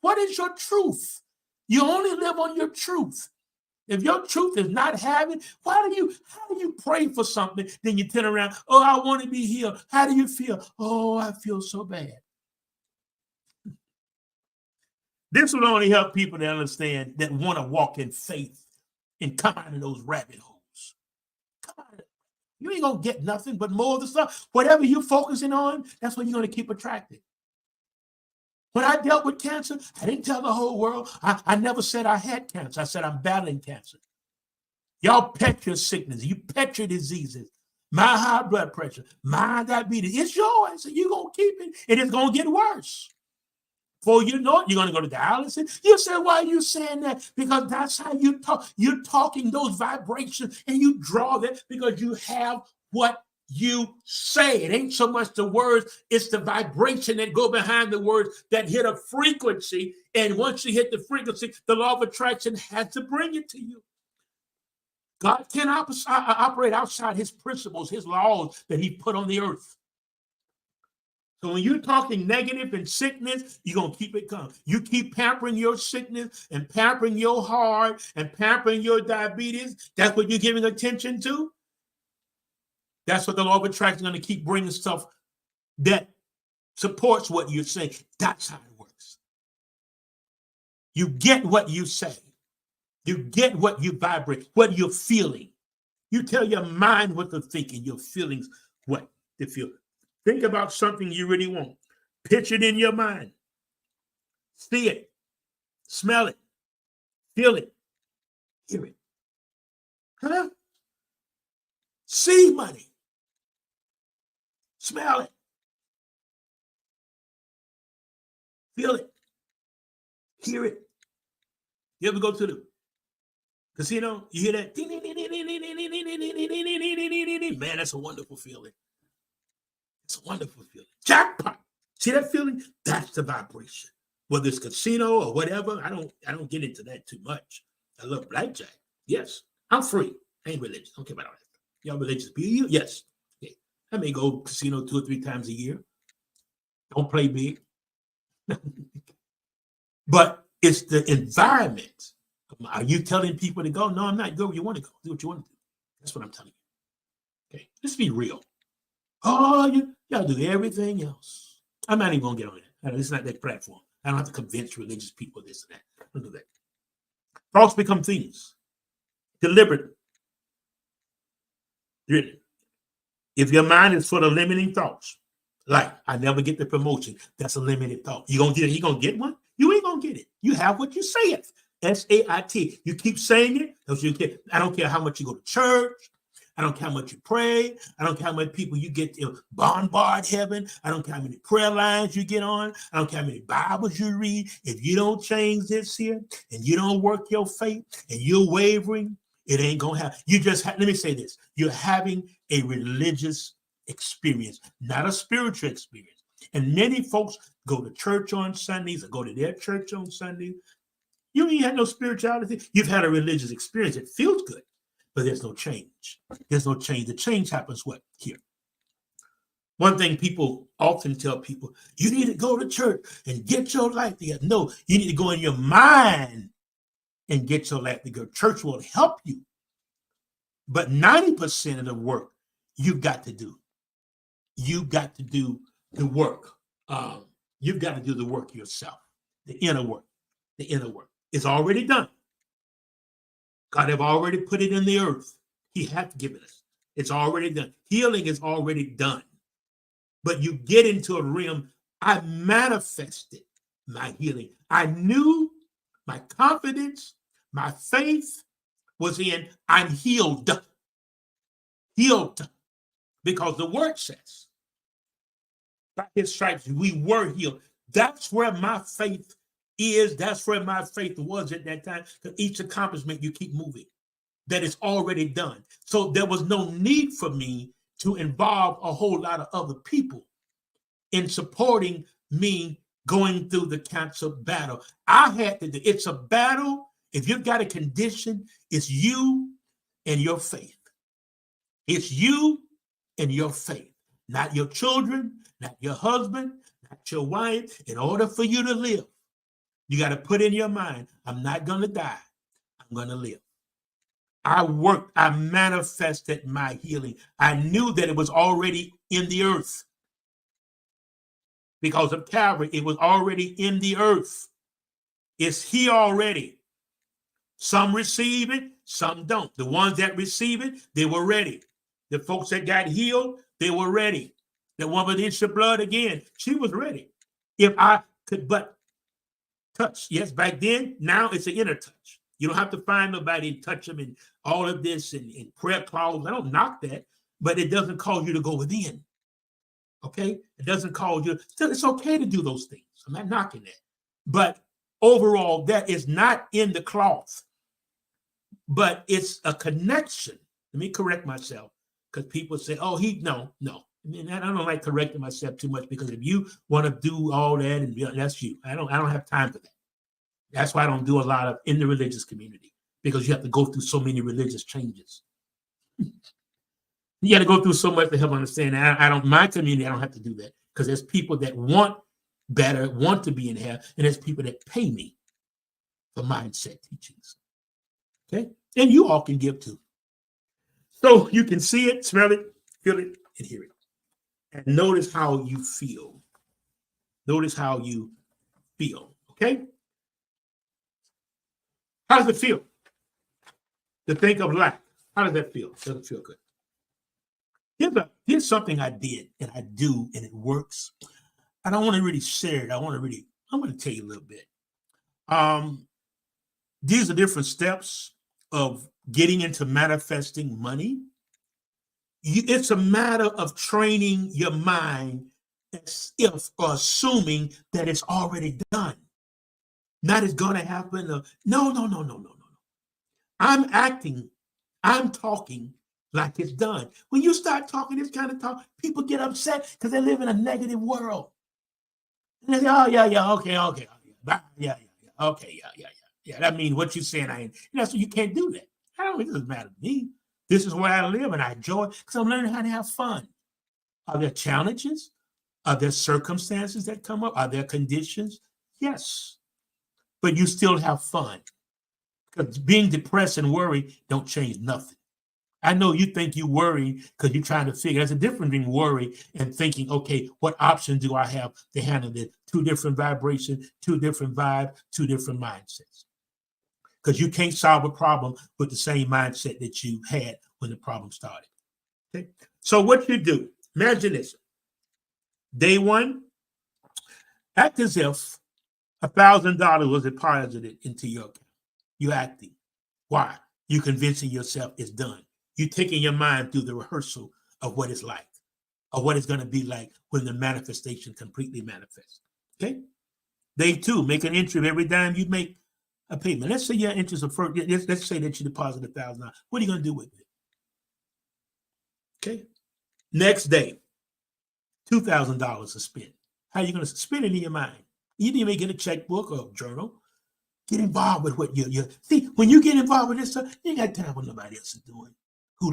What is your truth? You only live on your truth. If your truth is not having, how do you pray for something? Then you turn around, oh, I want to be healed. How do you feel? Oh, I feel so bad. This will only help people to understand that want to walk in faith and come out of those rabbit holes. Come out of it. You ain't going to get nothing but more of the stuff. Whatever you're focusing on, that's what you're going to keep attracting. When I dealt with cancer, I didn't tell the whole world. I never said I had cancer. I said I'm battling cancer. Y'all pet your sickness. You pet your diseases. My high blood pressure, my diabetes. It's yours. So you're going to keep it. And it's going to get worse. Before you know it, you're going to go to dialysis. You say, why are you saying that? Because that's how you talk. You're talking those vibrations and you draw that because you have what you say. It ain't so much the words, it's the vibration that go behind the words that hit a frequency. And once you hit the frequency, the law of attraction has to bring it to you. God cannot operate outside his principles, his laws that he put on the earth. So when you're talking negative and sickness, you're going to keep it coming. You keep pampering your sickness and pampering your heart and pampering your diabetes. That's what you're giving attention to. That's what the law of attraction is going to keep bringing stuff that supports what you're saying. That's how it works. You get what you say. You get what you vibrate, what you're feeling. You tell your mind what to think and your feelings what to feel. Think about something you really want. Picture it in your mind. See it. Smell it. Feel it. Hear it. Huh? See money. Smell it. Feel it. Hear it. You ever go to the casino? You hear that? Man, that's a wonderful feeling. It's a wonderful feeling. Jackpot. See that feeling? That's the vibration. Whether it's casino or whatever, I don't get into that too much. I love blackjack. Yes. I'm free. I ain't religious. I don't care about all that. Y'all religious people? Yes. Okay. I may go casino 2 or 3 times a year. Don't play big. But it's the environment. Are you telling people to go? No, I'm not. Go where you want to go. Do what you want to do. That's what I'm telling you. Okay. Let's be real. Oh, y'all do everything else. I'm not even going to get on that. It's not that platform. I don't have to convince religious people this and that. I don't do that. Thoughts become things. Deliberate. Really. If your mind is full of limiting thoughts, like I never get the promotion, that's a limited thought. You gonna get one? You ain't gonna get it. You have what you say it. SAIT. You keep saying it. I don't care how much you go to church. I don't care how much you pray. I don't care how many people you get to bombard heaven. I don't care how many prayer lines you get on. I don't care how many Bibles you read. If you don't change this here and you don't work your faith and you're wavering, it ain't going to happen. Let me say this. You're having a religious experience, not a spiritual experience. And many folks go to church on Sundays or go to their church on Sunday. You ain't had no spirituality. You've had a religious experience. It feels good. But there's no change. There's no change. The change happens what? Here. One thing people often tell people, you need to go to church and get your life together. No, you need to go in your mind and get your life together. Church will help you. But 90% of the work you've got to do. You've got to do the work. You've got to do the work yourself. The inner work. The inner work. It's already done. God have already put it in the earth. He has given us. It's already done. Healing is already done. But you get into a realm, I manifested my healing. I knew my confidence, my faith was in I'm healed. Healed. Because the word says, by his stripes, we were healed. That's where my faith is. That's where my faith was at that time. Because each accomplishment, you keep moving. That is already done. So there was no need for me to involve a whole lot of other people in supporting me going through the cancer battle. I had to do it's a battle. If you've got a condition, it's you and your faith. It's you and your faith, not your children, not your husband, not your wife. In order for you to live, you got to put in your mind, I'm not going to die. I'm going to live. I worked. I manifested my healing. I knew that it was already in the earth. Because of Calvary, it was already in the earth. It's here already. Some receive it, some don't. The ones that receive it, they were ready. The folks that got healed, they were ready. The one with the inch of blood, again, she was ready. If I could but touch. Yes, back then, now it's an inner touch. You don't have to find nobody and touch them and all of this and prayer clauses. I don't knock that, but it doesn't cause you to go within. Okay? It doesn't cause you. Still, it's okay to do those things. I'm not knocking that. But overall, that is not in the cloth, but it's a connection. Let me correct myself, because people say, oh, no. I mean, I don't like correcting myself too much, because if you want to do all that, and that's you. I don't have time for that. That's why I don't do a lot of in the religious community, because you have to go through so many religious changes. You got to go through so much to help understand. My community, I don't have to do that, because there's people that want better, want to be in hell, and there's people that pay me for mindset teachings. Okay? And you all can give too. So you can see it, smell it, feel it, and hear it. And notice how you feel. Notice how you feel. Okay? How does it feel to think of lack? How does that feel? Does it feel good? Here's something I did and I do, and it works. I don't want to really share it. I'm going to tell you a little bit. These are different steps of getting into manifesting money. It's a matter of training your mind as if, or assuming that it's already done. Not it's going to happen. No. I'm talking like it's done. When you start talking this kind of talk, people get upset because they live in a negative world. And they say, oh, yeah, okay. Yeah. That means what you're saying, so you can't do that. It doesn't matter to me. This is where I live, and I enjoy it because I'm learning how to have fun. Are there challenges? Are there circumstances that come up? Are there conditions? Yes. But you still have fun. Because being depressed and worried don't change nothing. I know you think you worry because you're trying to figure. There's a difference between worry and thinking, okay, what option do I have to handle this? Two different vibrations, two different vibes, two different mindsets. Because you can't solve a problem with the same mindset that you had when the problem started. Okay. So what you do, imagine this. Day one, act as if $1,000 was deposited into your account. You're acting. Why? You're convincing yourself it's done. You're taking your mind through the rehearsal of what it's like, of what it's going to be like when the manifestation completely manifests. Okay? Day two, make an entry of every dime you make a payment. Let's say your interest of first. Let's say that you deposit $1,000. What are you going to do with it? Okay. Next day, $2,000 to spend. How are you going to spend it in your mind? You need to get a checkbook or a journal. Get involved with what you see. When you get involved with this stuff, you ain't got time what nobody else is doing. Who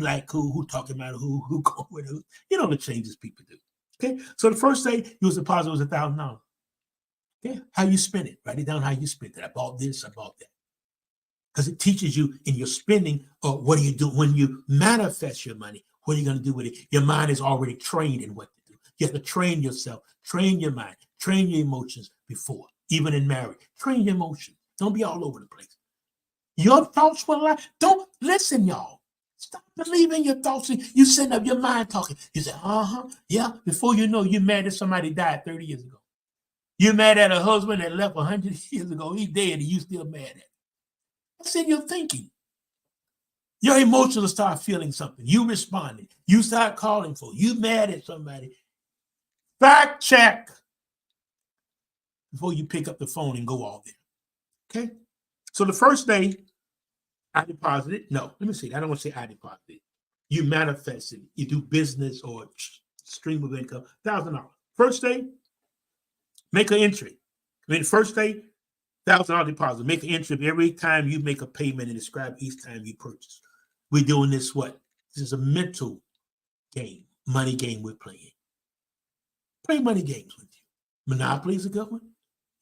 talking about who going with who. You know the changes people do. Okay. So the first day you was deposit was $1,000. Okay. How you spend it? Write it down how you spent it. I bought this, I bought that. Because it teaches you in your spending, what do you do when you manifest your money? What are you going to do with it? Your mind is already trained in what to do. You have to train yourself, train your mind, train your emotions before, even in marriage. Train your emotions. Don't be all over the place. Your thoughts will lie. Don't listen, y'all. Stop believing your thoughts. You sitting up your mind talking. You say, yeah. Before you know, you're mad that somebody died 30 years ago. You're mad at a husband that left 100 years ago. He's dead and you still mad at him. That's in your thinking. Your emotions will start feeling something. You responding. You start calling for. You mad at somebody. Fact check before you pick up the phone and go all there. Okay? So the first day, I deposited. No, let me see. I don't want to say I deposited. You manifested. You do business or stream of income, $1,000. First day, make an entry. First day, $1,000 deposit. Make an entry every time you make a payment and describe each time you purchase. We're doing this what? This is a mental game, money game we're playing. Play money games with you. Monopoly is a good one.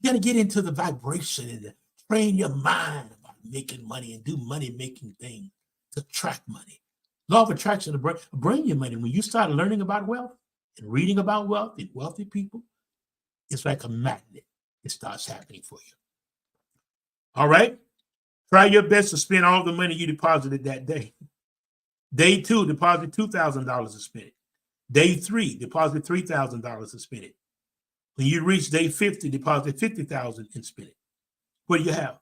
You got to get into the vibration and train your mind about making money and do money-making things to attract money. Law of attraction to bring you money. When you start learning about wealth and reading about wealth and wealthy people, it's like a magnet. It starts happening for you. All right? Try your best to spend all the money you deposited that day. Day 2, deposit $2,000 to spend it. Day 3, deposit $3,000 to spend it. When you reach day 50, deposit $50,000 and spend it. What do you have?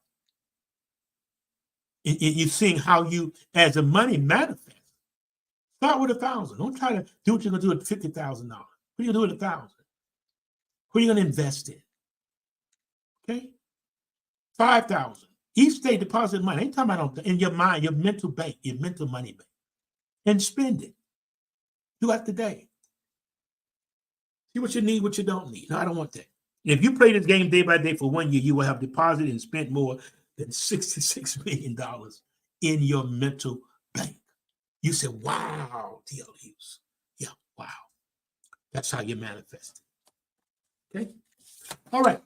You're seeing how you, as the money manifests. Start with $1,000. Don't try to do what you're going to do with $50,000. What are you going to do with $1,000? Who are you going to invest in? Okay? $5,000. Each day deposit money. Ain't talking about in your mind, your mental bank, your mental money bank. And spend it throughout the day. See what you need, what you don't need. No, I don't want that. If you play this game day by day for 1 year, you will have deposited and spent more than $66 million in your mental bank. You said, wow, D.L. Hughes. Yeah, wow. That's how you manifest it. Okay? All right.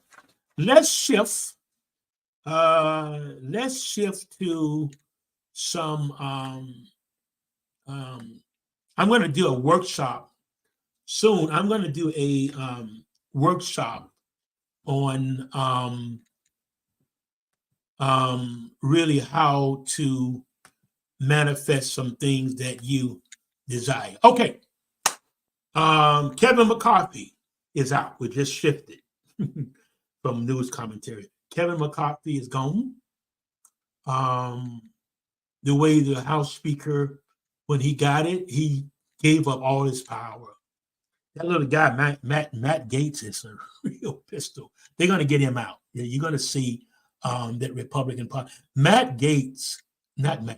Let's shift. Let's shift to some I'm going to do a workshop soon. I'm going to do a workshop on really how to manifest some things that you desire. Okay. Kevin McCarthy is out. We just shifted from news commentary. Kevin McCarthy is gone. The way the House Speaker, when he got it, he gave up all his power. That little guy, Matt Gaetz, is a real pistol. They're going to get him out. You're going to see that Republican Party. Matt Gaetz, but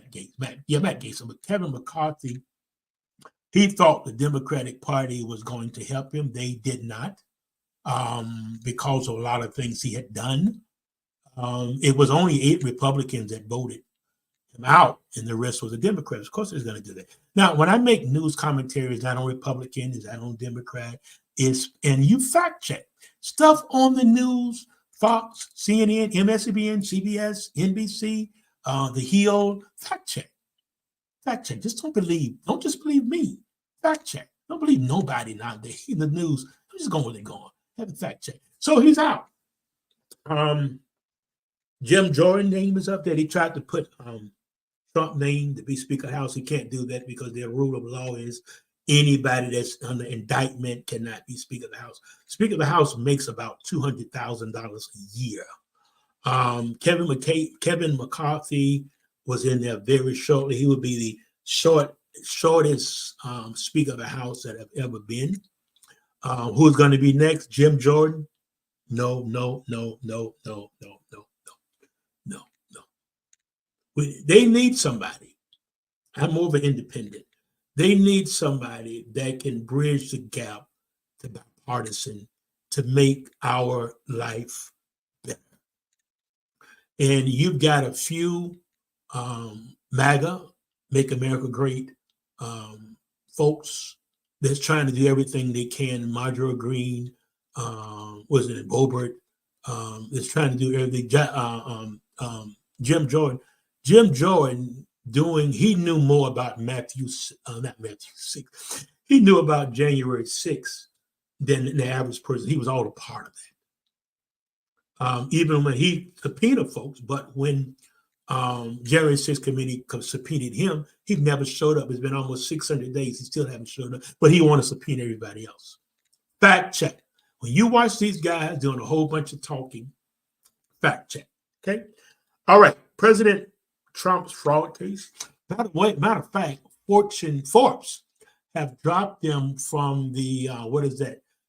Kevin McCarthy, he thought the Democratic Party was going to help him. They did not, because of a lot of things he had done. It was only 8 Republicans that voted him out, and the rest was the Democrats. Of course, they're going to do that. Now, when I make news commentaries, not on Republican, is not on Democrat, and you fact check stuff on the news, Fox, CNN, MSNBC, CBS, NBC, The Hill, fact check. Fact check. Just don't just believe me. Fact check. Don't believe nobody nowadays in the news. I'm just going where they're going. Have a fact check. So he's out. Jim Jordan name is up there. He tried to put Trump name to be Speaker of the House. He can't do that because their rule of law is anybody that's under indictment cannot be Speaker of the House. Speaker of the House makes about $200,000 a year. Kevin McCarthy was in there very shortly. He would be the shortest Speaker of the House that have ever been. Who's going to be next? Jim Jordan? No. They need somebody. I'm more of an independent. They need somebody that can bridge the gap to bipartisan to make our life better. And you've got a few MAGA, Make America Great folks that's trying to do everything they can. Marjorie Greene, Boebert, is trying to do everything. Jim Jordan. He knew more about he knew about January 6th than the average person. He was all a part of that. Even when he subpoenaed folks, but when January 6th committee subpoenaed him, he never showed up. It's been almost 600 days. He still haven't showed up, but he wanted to subpoena everybody else. Fact check. When you watch these guys doing a whole bunch of talking, fact check. Okay. All right. President Trump's fraud case. Matter of fact, Forbes have dropped them from the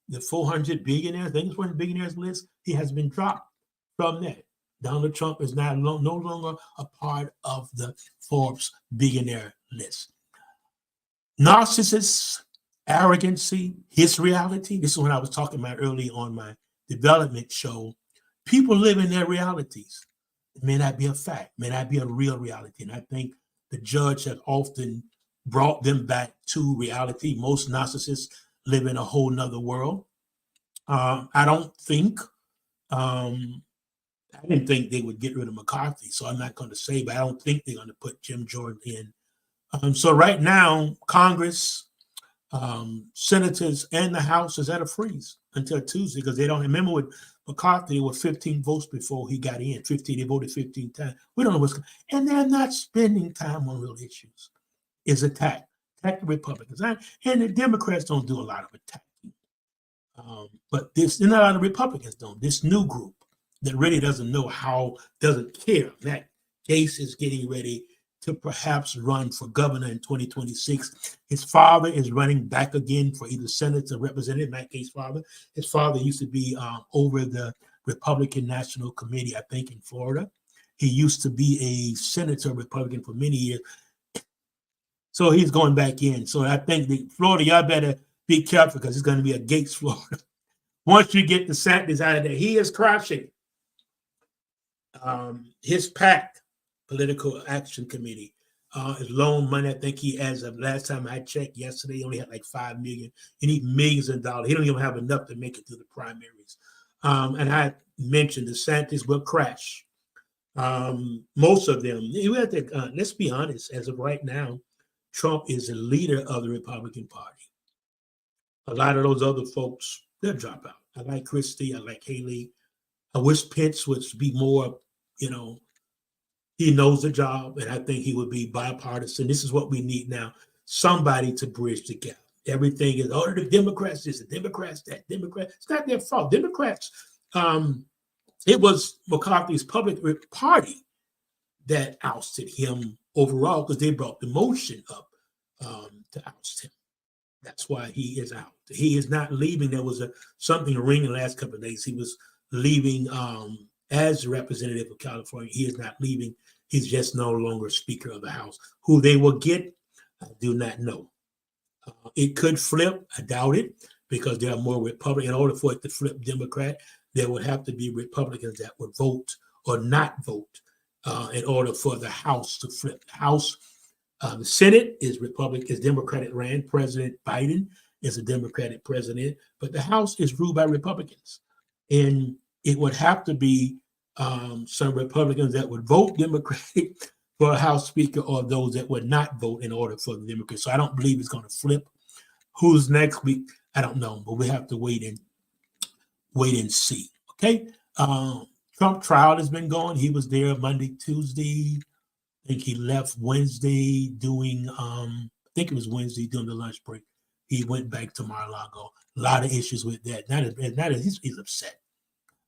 the 400 billionaires. I think it's one of the billionaires list. He has been dropped from that. Donald Trump is now no longer a part of the Forbes billionaire list. Narcissists arrogancy, his reality. This is when I was talking about early on my development show. People live in their realities. It may not be a fact, may not be a real reality. And I think the judge has often brought them back to reality. Most narcissists live in a whole nother world. I don't think, I didn't think they would get rid of McCarthy, so I'm not going to say, but I don't think they're going to put Jim Jordan in. So right now, Congress, senators, and the House is at a freeze until Tuesday because they don't remember with McCarthy, there were 15 votes before he got in. 15, they voted 15 times. We don't know what's going on. And they're not spending time on real issues. It's attack the Republicans. And the Democrats don't do a lot of attacking. But not a lot of Republicans don't. This new group that really doesn't know doesn't care. That Gaetz is getting ready to perhaps run for governor in 2026. His father is running back again for either Senate or representative, Matt Gaetz' father. His father used to be over the Republican National Committee, I think, in Florida. He used to be a senator Republican for many years. So he's going back in. So I think Florida, y'all better be careful because it's going to be a Gaetz, Florida. Once you get the DeSantis out of there, he is crushing his PAC, Political Action Committee, is loan money. I think he, as of last time I checked yesterday, he only had like $5 million. He needs millions of dollars. He don't even have enough to make it through the primaries. And I mentioned DeSantis will crash. Most of them, let's be honest, as of right now, Trump is the leader of the Republican Party. A lot of those other folks, they'll drop out. I like Christie. I like Haley. I wish Pence would be more, he knows the job, and I think he would be bipartisan. This is what we need now. Somebody to bridge the gap. Everything is, the Democrats, this, the Democrats, that, Democrats. It's not their fault. Democrats, it was McCarthy's public party that ousted him overall because they brought the motion up to oust him. That's why he is out. He is not leaving. There was something ringing the last couple of days. He was leaving as the representative of California. He is not leaving. He's just no longer Speaker of the House. Who they will get, I do not know. It could flip. I doubt it because there are more Republicans. In order for it to flip Democrat, there would have to be Republicans that would vote or not vote in order for the House to flip. The House, the Senate is Democratic ran. President Biden is a Democratic president, but the House is ruled by Republicans. And it would have to be some Republicans that would vote Democratic for a House Speaker or those that would not vote in order for the Democrats. So I don't believe it's going to flip. Who's next week? I don't know, but we have to wait and see. Okay. Trump trial has been going. He was there Monday, Tuesday. I think he left Wednesday doing, I think it was Wednesday during the lunch break. He went back to Mar-a-Lago. A lot of issues with that. He's upset.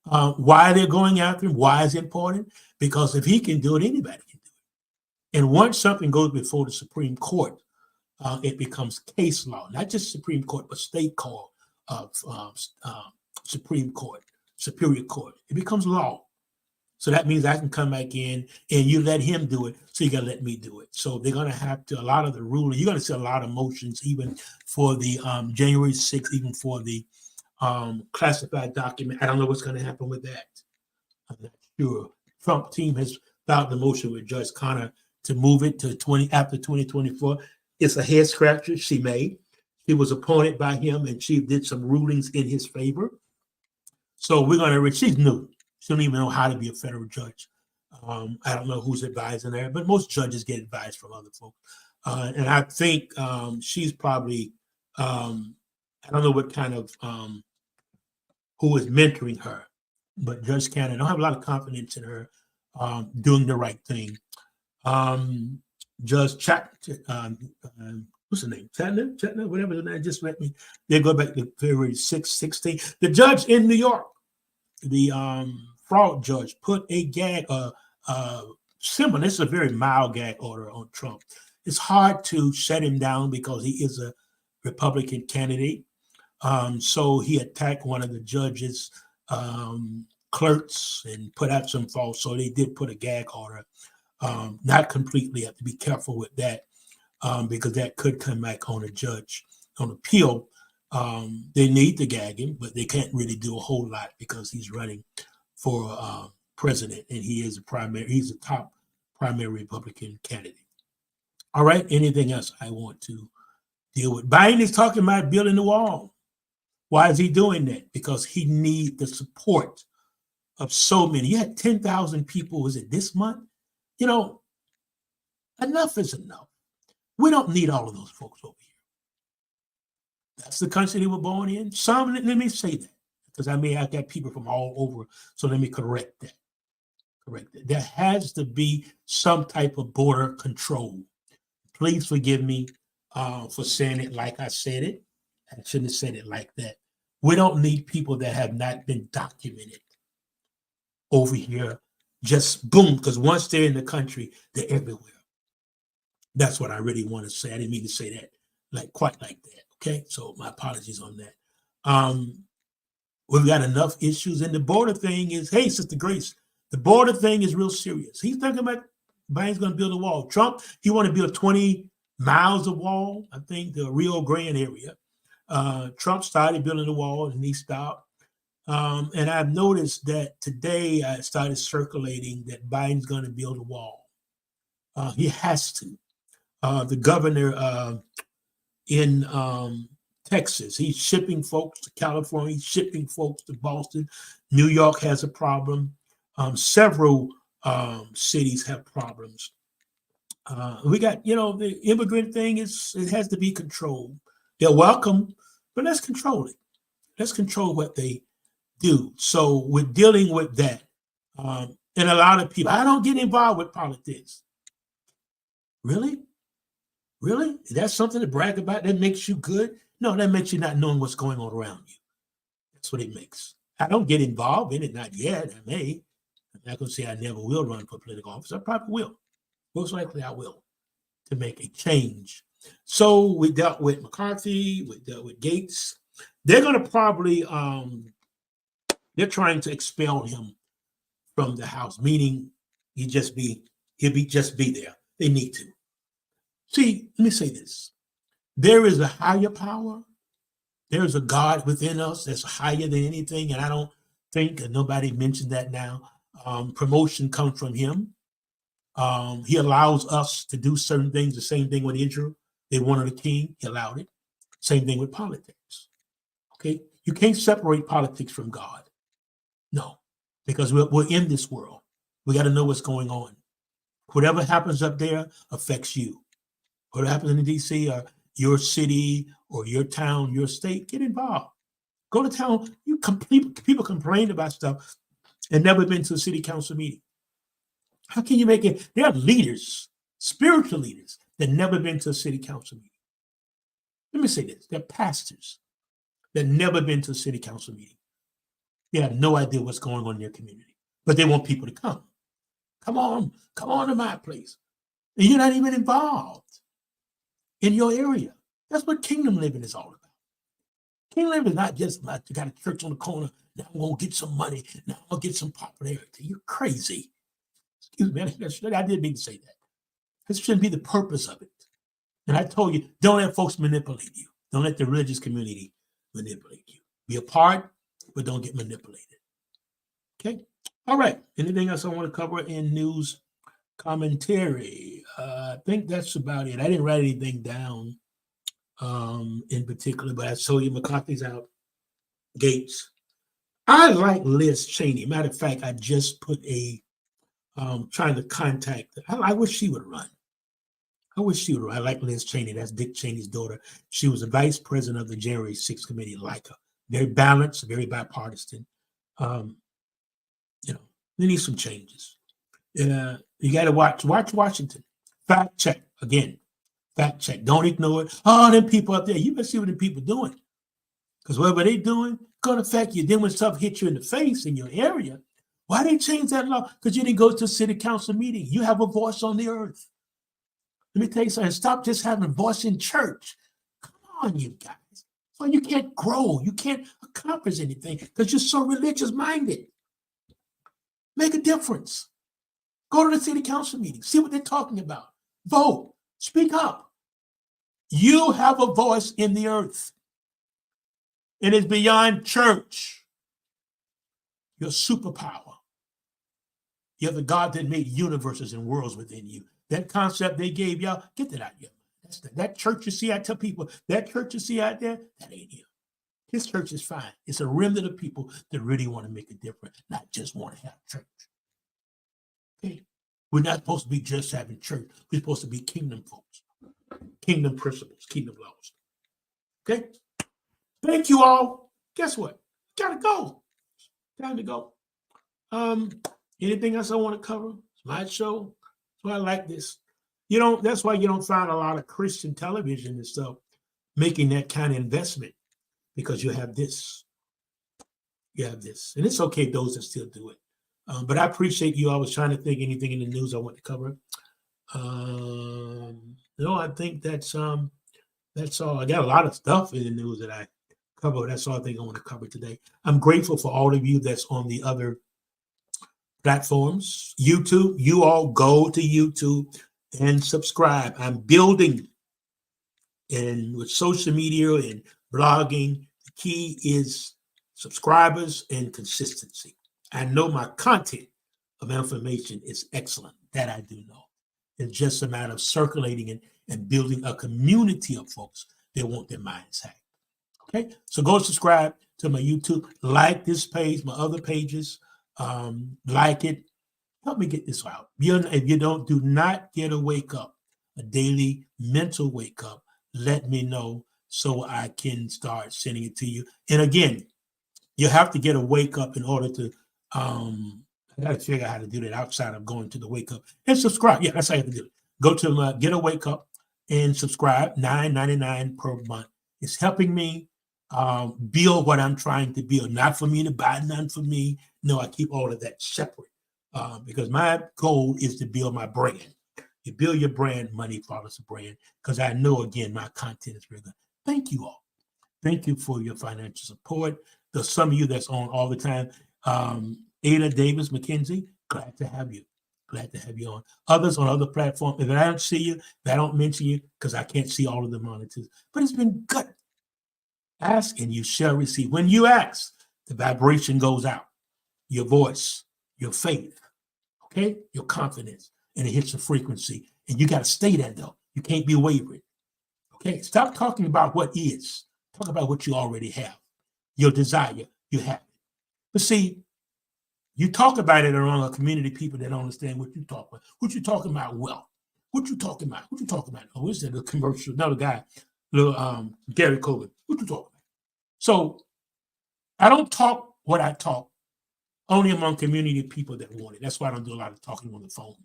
Why they're going after him? Why is it important? Because if he can do it, anybody can do it. And once something goes before the Supreme Court, it becomes case law, not just Supreme Court, but state court, Supreme Court, Superior Court. It becomes law. So that means I can come back in and you let him do it, so you got to let me do it. So they're going to have to, a lot of the ruling, you're going to see a lot of motions, even for the January 6th, even for the classified document. I don't know what's going to happen with that. I'm not sure. Trump team has filed the motion with Judge Connor to move it to after 2024. It's a head scratcher she made. She was appointed by him and she did some rulings in his favor. So she's new. She don't even know how to be a federal judge. I don't know who's advising her, but most judges get advice from other folks. And I think she's probably, I don't know what kind of, who is mentoring her, but Judge Cannon, I don't have a lot of confidence in her doing the right thing. Judge what's her name? Chatner, whatever the name, just let me, they go back to February 6, 16. The judge in New York, the fraud judge, put a gag, symbol. This is a very mild gag order on Trump. It's hard to shut him down because he is a Republican candidate. So he attacked one of the judges' clerks and put out some false. So they did put a gag order. Not completely. Have to be careful with that because that could come back on a judge on appeal. They need to gag him, but they can't really do a whole lot because he's running for president, and he's a top primary Republican candidate. All right. Anything else I want to deal with? Biden is talking about building the wall. Why is he doing that? Because he needs the support of so many. You had 10,000 people, was it this month? You know, enough is enough. We don't need all of those folks over here. That's the country they were born in. Some, let me say that, because I've got people from all over, so let me correct that. There has to be some type of border control. Please forgive me for saying it like I said it. I shouldn't have said it like that. We don't need people that have not been documented over here. Just boom, because once they're in the country, they're everywhere. That's what I really want to say. I didn't mean to say that quite like that. Okay, so my apologies on that. We've got enough issues, and the border thing is, hey, Sister Grace, the border thing is real serious. He's thinking about Biden's going to build a wall. Trump, he wanted to build 20 miles of wall, I think, the Rio Grande area. Trump started building the wall, and he stopped. And I've noticed that today I started circulating that Biden's going to build a wall. He has to. The governor in Texas, he's shipping folks to California, he's shipping folks to Boston. New York has a problem. Several cities have problems. We got, the immigrant thing it has to be controlled. They're welcome, but let's control it. Let's control what they do. So we're dealing with that. And a lot of people, I don't get involved with politics. Really? Really? Is that something to brag about? That makes you good? No, that makes you not knowing what's going on around you. That's what it makes. I don't get involved in it, not yet. I may. I'm not going to say I never will run for political office. I probably will. Most likely I will, to make a change. So we dealt with McCarthy, we dealt with Gates. They're going to probably, they're trying to expel him from the House, meaning he'll just be there. They need to. See, let me say this. There is a higher power. There is a God within us that's higher than anything. And I don't think, and nobody mentioned that now, promotion comes from him. He allows us to do certain things. The same thing with Israel. They wanted a king. He allowed it. Same thing with politics. Okay? You can't separate politics from God. No, because we're in this world. We got to know what's going on. Whatever happens up there affects you. What happens in D.C. or your city or your town, your state, get involved. Go to town. People complain about stuff and never been to a city council meeting. How can you make it? There are leaders, spiritual leaders, that never been to a city council meeting. Let me say this. They're pastors that never been to a city council meeting. They have no idea what's going on in their community, but they want people to come. Come on to my place. And you're not even involved in your area. That's what kingdom living is all about. Kingdom living is not just about you got a church on the corner, now I'm going to get some money, now I'm going to get some popularity. You're crazy. Excuse me, I didn't mean to say that. This shouldn't be the purpose of it. And I told you, don't let folks manipulate you. Don't let the religious community manipulate you. Be a part, but don't get manipulated. Okay? All right. Anything else I want to cover in news commentary? I think that's about it. I didn't write anything down in particular, but I told you McCarthy's out. Gates. I like Liz Cheney. Matter of fact, I just put trying to contact her. I wish she would run. I like Liz Cheney. That's Dick Cheney's daughter. She was the vice president of the January 6th committee. Like her. Very balanced, very bipartisan. They need some changes. You got to watch Washington. Fact check. Again, fact check. Don't ignore it. Oh, them people up there. You better see what the people doing. Because whatever they doing, going to affect you. Then when stuff hits you in the face in your area, why they change that law? Because you didn't go to a city council meeting. You have a voice on the earth. Let me tell you something. Stop just having a voice in church. Come on, you guys. So you can't grow. You can't accomplish anything because you're so religious minded. Make a difference. Go to the city council meeting. See what they're talking about. Vote. Speak up. You have a voice in the earth. It is beyond church. Your superpower. You're the God that made universes and worlds within you. That concept they gave y'all, get that out of your mind. That church you see, I tell people, that church you see out there, that ain't you. His church is fine. It's a remnant of people that really want to make a difference, not just want to have church. Okay? We're not supposed to be just having church. We're supposed to be kingdom folks, kingdom principles, kingdom laws. Okay? Thank you all. Guess what? Gotta go. Time to go. Anything else I want to cover? It's my show. That's why I like this. That's why you don't find a lot of Christian television and stuff making that kind of investment, because you have this. You have this. And it's okay, those that still do it. But I appreciate you. I was trying to think anything in the news I want to cover. No, I think that's all. I got a lot of stuff in the news that I cover. That's all I think I want to cover today. I'm grateful for all of you that's on the other platforms. YouTube, you all go to YouTube and subscribe. I'm building, and with social media and blogging, the key is subscribers and consistency. I know my content of information is excellent. That I do know. It's just a matter of circulating and building a community of folks that want their minds hacked. Okay, so go subscribe to my YouTube, like this page, my other pages, like it. Help me get this out. If you do not get a wake up, a daily mental wake up, let me know so I can start sending it to you. And again, you have to get a wake up in order to, I got to figure out how to do that outside of going to the wake up and subscribe. Yeah, that's how you have to do it. Go to get a wake up and subscribe, $9.99 per month. It's helping me build what I'm trying to build. Not for me to buy, none for me. No, I keep all of that separate because my goal is to build my brand. You build your brand, money follows the brand, because I know, again, my content is really good. Thank you all. Thank you for your financial support. There's some of you that's on all the time. Ada Davis McKenzie, glad to have you. Glad to have you on. Others on other platforms, if I don't see you, if I don't mention you, because I can't see all of the monitors. But it's been good. Ask and you shall receive. When you ask, the vibration goes out. Your voice, your faith, okay? Your confidence, and it hits the frequency. And you got to stay there, though. You can't be wavering. Okay? Stop talking about what is. Talk about what you already have. Your desire, you have it. But see, you talk about it around a community of people that don't understand what you talk about. What you talking about? Wealth. What you talking about? What you talking about? Oh, is that a commercial? Another guy, little Gary Coleman. What you talking about? So I don't talk what I talk only among community people that want it. That's why I don't do a lot of talking on the phone.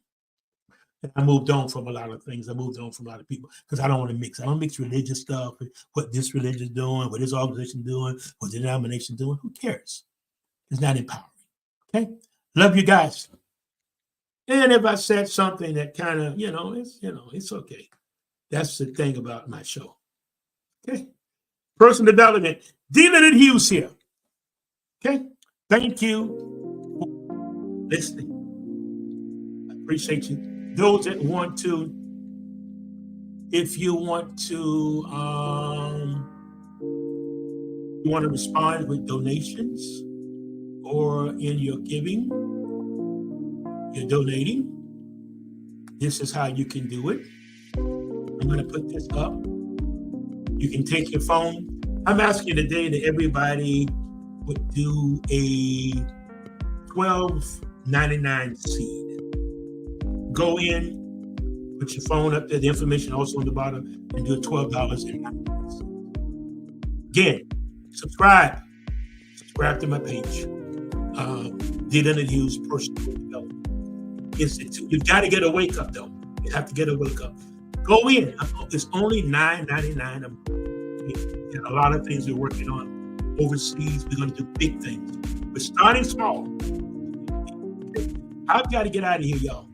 And I moved on from a lot of things. I moved on from a lot of people because I don't want to mix. I don't mix religious stuff, what this religion is doing, what this organization is doing, what the denomination is doing. Who cares? It's not empowering. Okay? Love you guys. And if I said something that kind of, it's okay. That's the thing about my show. Okay? Personal development. D. Leonard Hughes here. Okay? Thank you for listening. I appreciate you. Those that want to, if you want to respond with donations or in your giving, you're donating, this is how you can do it. I'm going to put this up. You can take your phone. I'm asking today that everybody would do a $12.99 seed. Go in, put your phone up there, the information also on the bottom, and do a $12.99. Again, subscribe to my page. D. Leonard Hughes Personal Development Institute. You've got to get a wake up, though. You have to get a wake up. Go in. It's only $9.99 a month. A lot of things we're working on overseas. We're going to do big things. We're starting small. I've got to get out of here, y'all.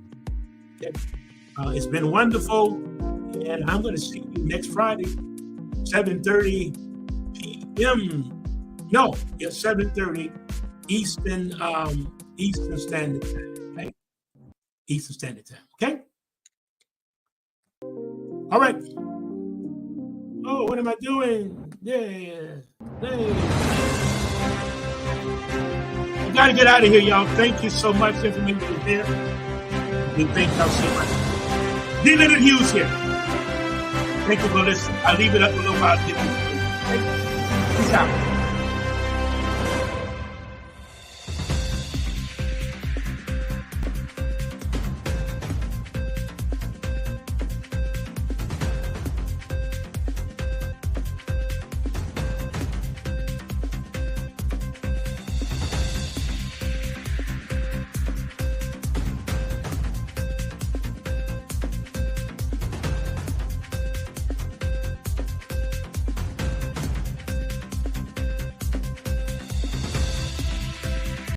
Okay? It's been wonderful, and I'm going to see you next Friday, 7:30 p.m. No, yeah, 7:30 Eastern Standard Time. Okay? Eastern Standard Time. Okay. All right. Oh, what am I doing? Yeah. Hey. I gotta get out of here, y'all. Thank you so much. Information is there. We thank y'all so much. D. Leonard Hughes here. Thank you for listening. I'll leave it up a little while. Peace out.